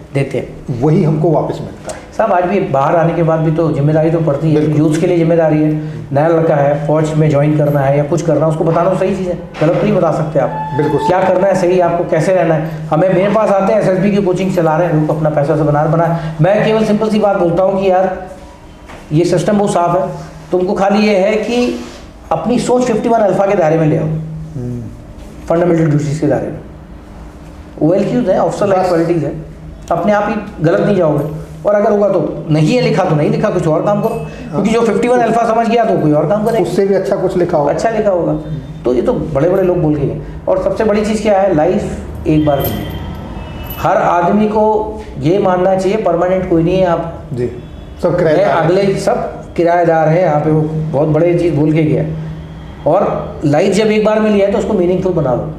वही हमको वापस मिलता है। साहब आज भी बाहर आने के बाद भी तो जिम्मेदारी तो पड़ती है, यूथ के लिए जिम्मेदारी है। नया लड़का है, फौज में ज्वाइन करना है या कुछ करना है, उसको बताना सही चीज़ है, गलत नहीं बता सकते आप। बिल्कुल क्या करना है सही, आपको कैसे रहना है। हमें मेरे पास आते हैं SSB की कोचिंग चला रहे हैं लोग, अपना पैसा से बना। मैं केवल सिंपल सी बात बोलता हूँ कि यार ये सिस्टम बहुत साफ है, तुमको खाली ये है कि अपनी सोच 51 अल्फा के दायरे में ले आओ, फंडामेंटल ड्यूटीज़ के दायरे में। OLQs है, ऑफिसर लाइक क्वालिटीज़ है, अपने आप ही गलत नहीं जाओगे। और अगर होगा तो नहीं है लिखा तो नहीं लिखा, कुछ और काम करो, क्योंकि जो 51 अल्फा समझ गया तो कोई और काम करेगा, उससे भी अच्छा कुछ लिखा होगा, अच्छा लिखा होगा। तो ये तो बड़े बड़े लोग बोल के गए। और सबसे बड़ी चीज़ क्या है, लाइफ एक बार मिली है। हर आदमी को ये मानना चाहिए परमानेंट कोई नहीं है आप जी, सब किराएदार, अगले सब किराएदार हैं यहाँ पे। वो बहुत बड़े चीज़ बोल के गया। और लाइफ जब एक बार मिली है तो उसको मीनिंगफुल बना लो।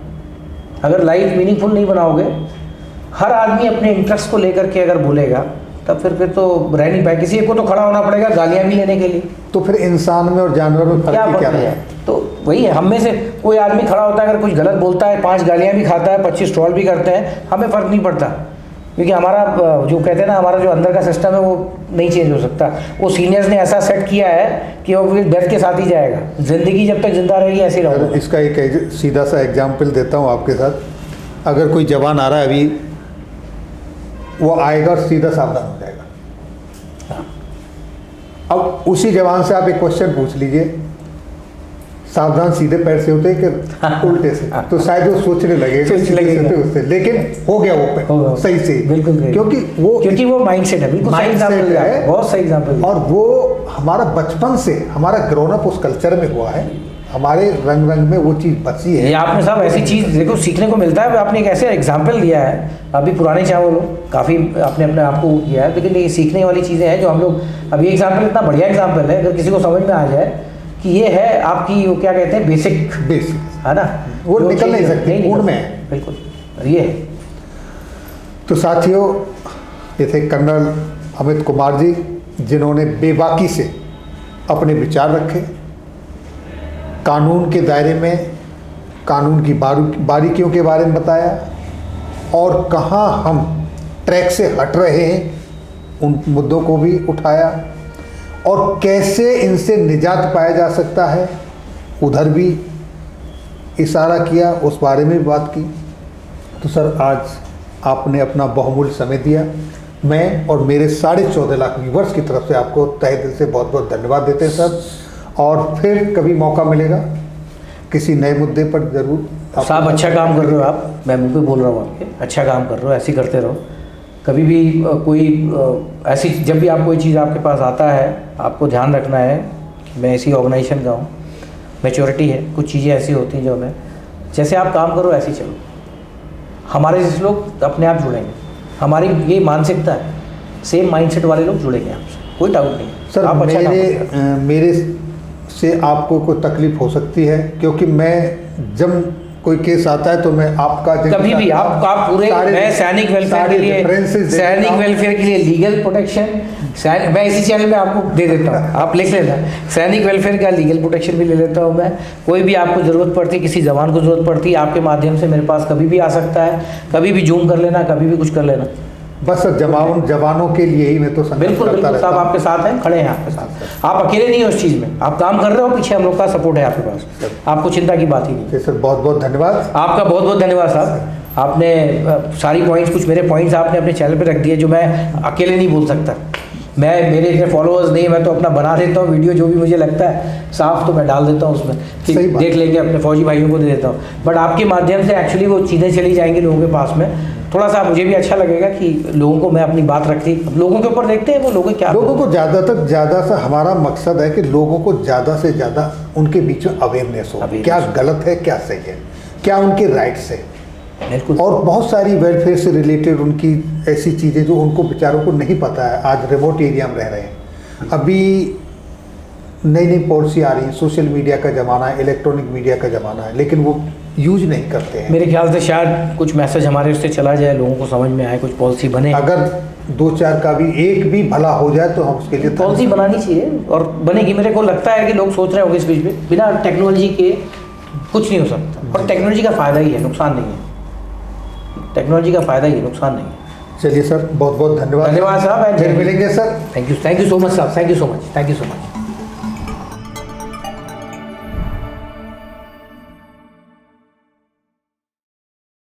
अगर लाइफ मीनिंगफुल नहीं बनाओगे, हर आदमी अपने इंटरेस्ट को लेकर के अगर बोलेगा तब फिर तो रह नहीं पाए। किसी एक को तो खड़ा होना पड़ेगा गालियाँ भी लेने के लिए। तो फिर इंसान में और जानवर में फर्क क्या है? तो वही है, हम में से कोई आदमी खड़ा होता है, अगर कुछ गलत बोलता है, 5 गालियाँ भी खाता है, 25 ट्रोल भी करते हैं, हमें फ़र्क नहीं पड़ता, क्योंकि हमारा जो कहते हैं ना, हमारा जो अंदर का सिस्टम है वो नहीं चेंज हो सकता। वो सीनियर्स ने ऐसा सेट किया है कि वो फिर डेथ के साथ ही जाएगा, ज़िंदगी जब तक जिंदा रहेगी ऐसे रहोगे। इसका एक सीधा सा एग्जाम्पल देता हूँ आपके साथ। अगर कोई जवान आ रहा है अभी, वो आएगा और सीधा सावधान हो जाएगा। अब उसी जवान से आप एक क्वेश्चन पूछ लीजिए, सावधान सीधे पैर से होते हैं कि उल्टे से, तो शायद वो सोचने लगेगा उससे, लेकिन हो गया वो सही से, बिल्कुल, क्योंकि वो माइंडसेट है। बिल्कुल सही एग्जांपल है, बहुत सही एग्जांपल। और वो हमारा बचपन से हमारा ग्रोन अप उस कल्चर में हुआ है, हमारे रंग रंग में वो चीज़ बची है। ये आपने साहब ऐसी चीज़ देखो सीखने को मिलता है। आपने एक ऐसे एग्जाम्पल दिया है, अभी पुराने चाहे वो लोग काफ़ी आपने अपने आप को किया है, लेकिन ये सीखने वाली चीज़ें हैं जो हम लोग, अभी एग्जाम्पल इतना बढ़िया एग्जाम्पल है, अगर किसी को समझ में आ जाए कि ये है आपकी वो क्या कहते हैं बेसिक है ना, वो निकल नहीं सकती, मूड में है। बिल्कुल ये है। तो साथियों, ये थे कर्नल अमित कुमार जी, जिन्होंने बेबाकी से अपने विचार रखे, कानून के दायरे में कानून की बारीकियों के बारे में बताया, और कहाँ हम ट्रैक से हट रहे हैं उन मुद्दों को भी उठाया, और कैसे इनसे निजात पाया जा सकता है उधर भी इशारा किया, उस बारे में भी बात की। तो सर, आज आपने अपना बहुमूल्य समय दिया। मैं और मेरे 14.5 लाख व्यूवर्स की तरफ से आपको तहे दिल से बहुत बहुत धन्यवाद देते हैं सर। और फिर कभी मौका मिलेगा किसी नए मुद्दे पर ज़रूर। साहब अच्छा काम कर रहे हो आप, मैं मुँह पे बोल रहा हूँ आपके, अच्छा काम कर रहे हो, ऐसे ही करते रहो। कभी भी कोई ऐसी, जब भी आप कोई चीज़ आपके पास आता है, आपको ध्यान रखना है कि मैं इसी ऑर्गेनाइजेशन का हूँ, मैच्योरिटी है, कुछ चीज़ें ऐसी होती हैं जो हमें, जैसे आप काम करो ऐसे ही चलो। हमारे जैसे लोग अपने आप जुड़ेंगे, हमारी ये मानसिकता है, सेम माइंडसेट वाले लोग जुड़ेंगे आपसे, कोई डाउट नहीं सर। आप मेरे से आपको कोई तकलीफ हो सकती है, क्योंकि मैं जब कोई केस आता है तो मैं आपका कभी भी आप पूरे, मैं सैनिक वेलफेयर के लिए लीगल प्रोटेक्शन, मैं इसी चैनल में आपको दे देता हूँ, आप लिख लेना, सैनिक वेलफेयर का लीगल प्रोटेक्शन भी ले लेता हूँ मैं। कोई भी आपको ज़रूरत पड़ती, किसी जवान को ज़रूरत पड़ती, आपके माध्यम से मेरे पास कभी भी आ सकता है, कभी भी जूम कर लेना, कभी भी कुछ कर लेना। बस सर, जवानों के लिए ही मैं तो बिल्कुल साहब आपके साथ हैं, खड़े हैं आपके साथ, आप अकेले नहीं हो उस चीज़ में, आप काम कर रहे हो, पीछे हम लोग का सपोर्ट है आपके पास, आपको चिंता की बात ही नहीं। सर बहुत बहुत धन्यवाद, आपका बहुत बहुत धन्यवाद साहब। आपने सारी पॉइंट्स, कुछ मेरे पॉइंट्स आपने अपने चैनल पे रख दिए जो मैं अकेले नहीं बोल सकता। मेरे इतने फॉलोअर्स नहीं, मैं तो अपना बना देता हूँ वीडियो, जो भी मुझे लगता है साफ तो मैं डाल देता हूँ उसमें, फिर देख लेंगे, अपने फौजी भाइयों को दे देता हूँ। बट आपके माध्यम से एक्चुअली वो चीज़ें चली जाएंगी लोगों के पास में, थोड़ा सा मुझे भी अच्छा लगेगा कि लोगों को मैं अपनी बात रखती, लोगों के ऊपर देखते हैं वो लोगों को ज़्यादा सा हमारा मकसद है कि लोगों को ज़्यादा से ज़्यादा उनके बीच में अवेयरनेस हो, क्या गलत है क्या सही है, क्या उनके राइट्स है, और बहुत सारी वेलफेयर से रिलेटेड उनकी ऐसी चीज़ें जो उनको बेचारों को नहीं पता है। आज रिमोट एरिया में रह रहे हैं, अभी नई नई पॉलिसी आ रही है, सोशल मीडिया का ज़माना है, इलेक्ट्रॉनिक मीडिया का ज़माना है, लेकिन वो यूज नहीं करते हैं। मेरे ख्याल से शायद कुछ मैसेज हमारे उससे चला जाए, लोगों को समझ में आए, कुछ पॉलिसी बने। अगर 2-4 का भी एक भी भला हो जाए तो हम उसके लिए पॉलिसी बनानी चाहिए और बनेगी। मेरे को लगता है कि लोग सोच रहे होंगे इस बीच में, बिना टेक्नोलॉजी के कुछ नहीं हो सकता, और टेक्नोलॉजी का फ़ायदा ही है, नुकसान नहीं है। टेक्नोलॉजी का फ़ायदा ही है, नुकसान नहीं है। चलिए सर, बहुत बहुत धन्यवाद। धन्यवाद साहब, फिर मिलेंगे sir. Thank you so much साहब, thank you so much, thank you so much.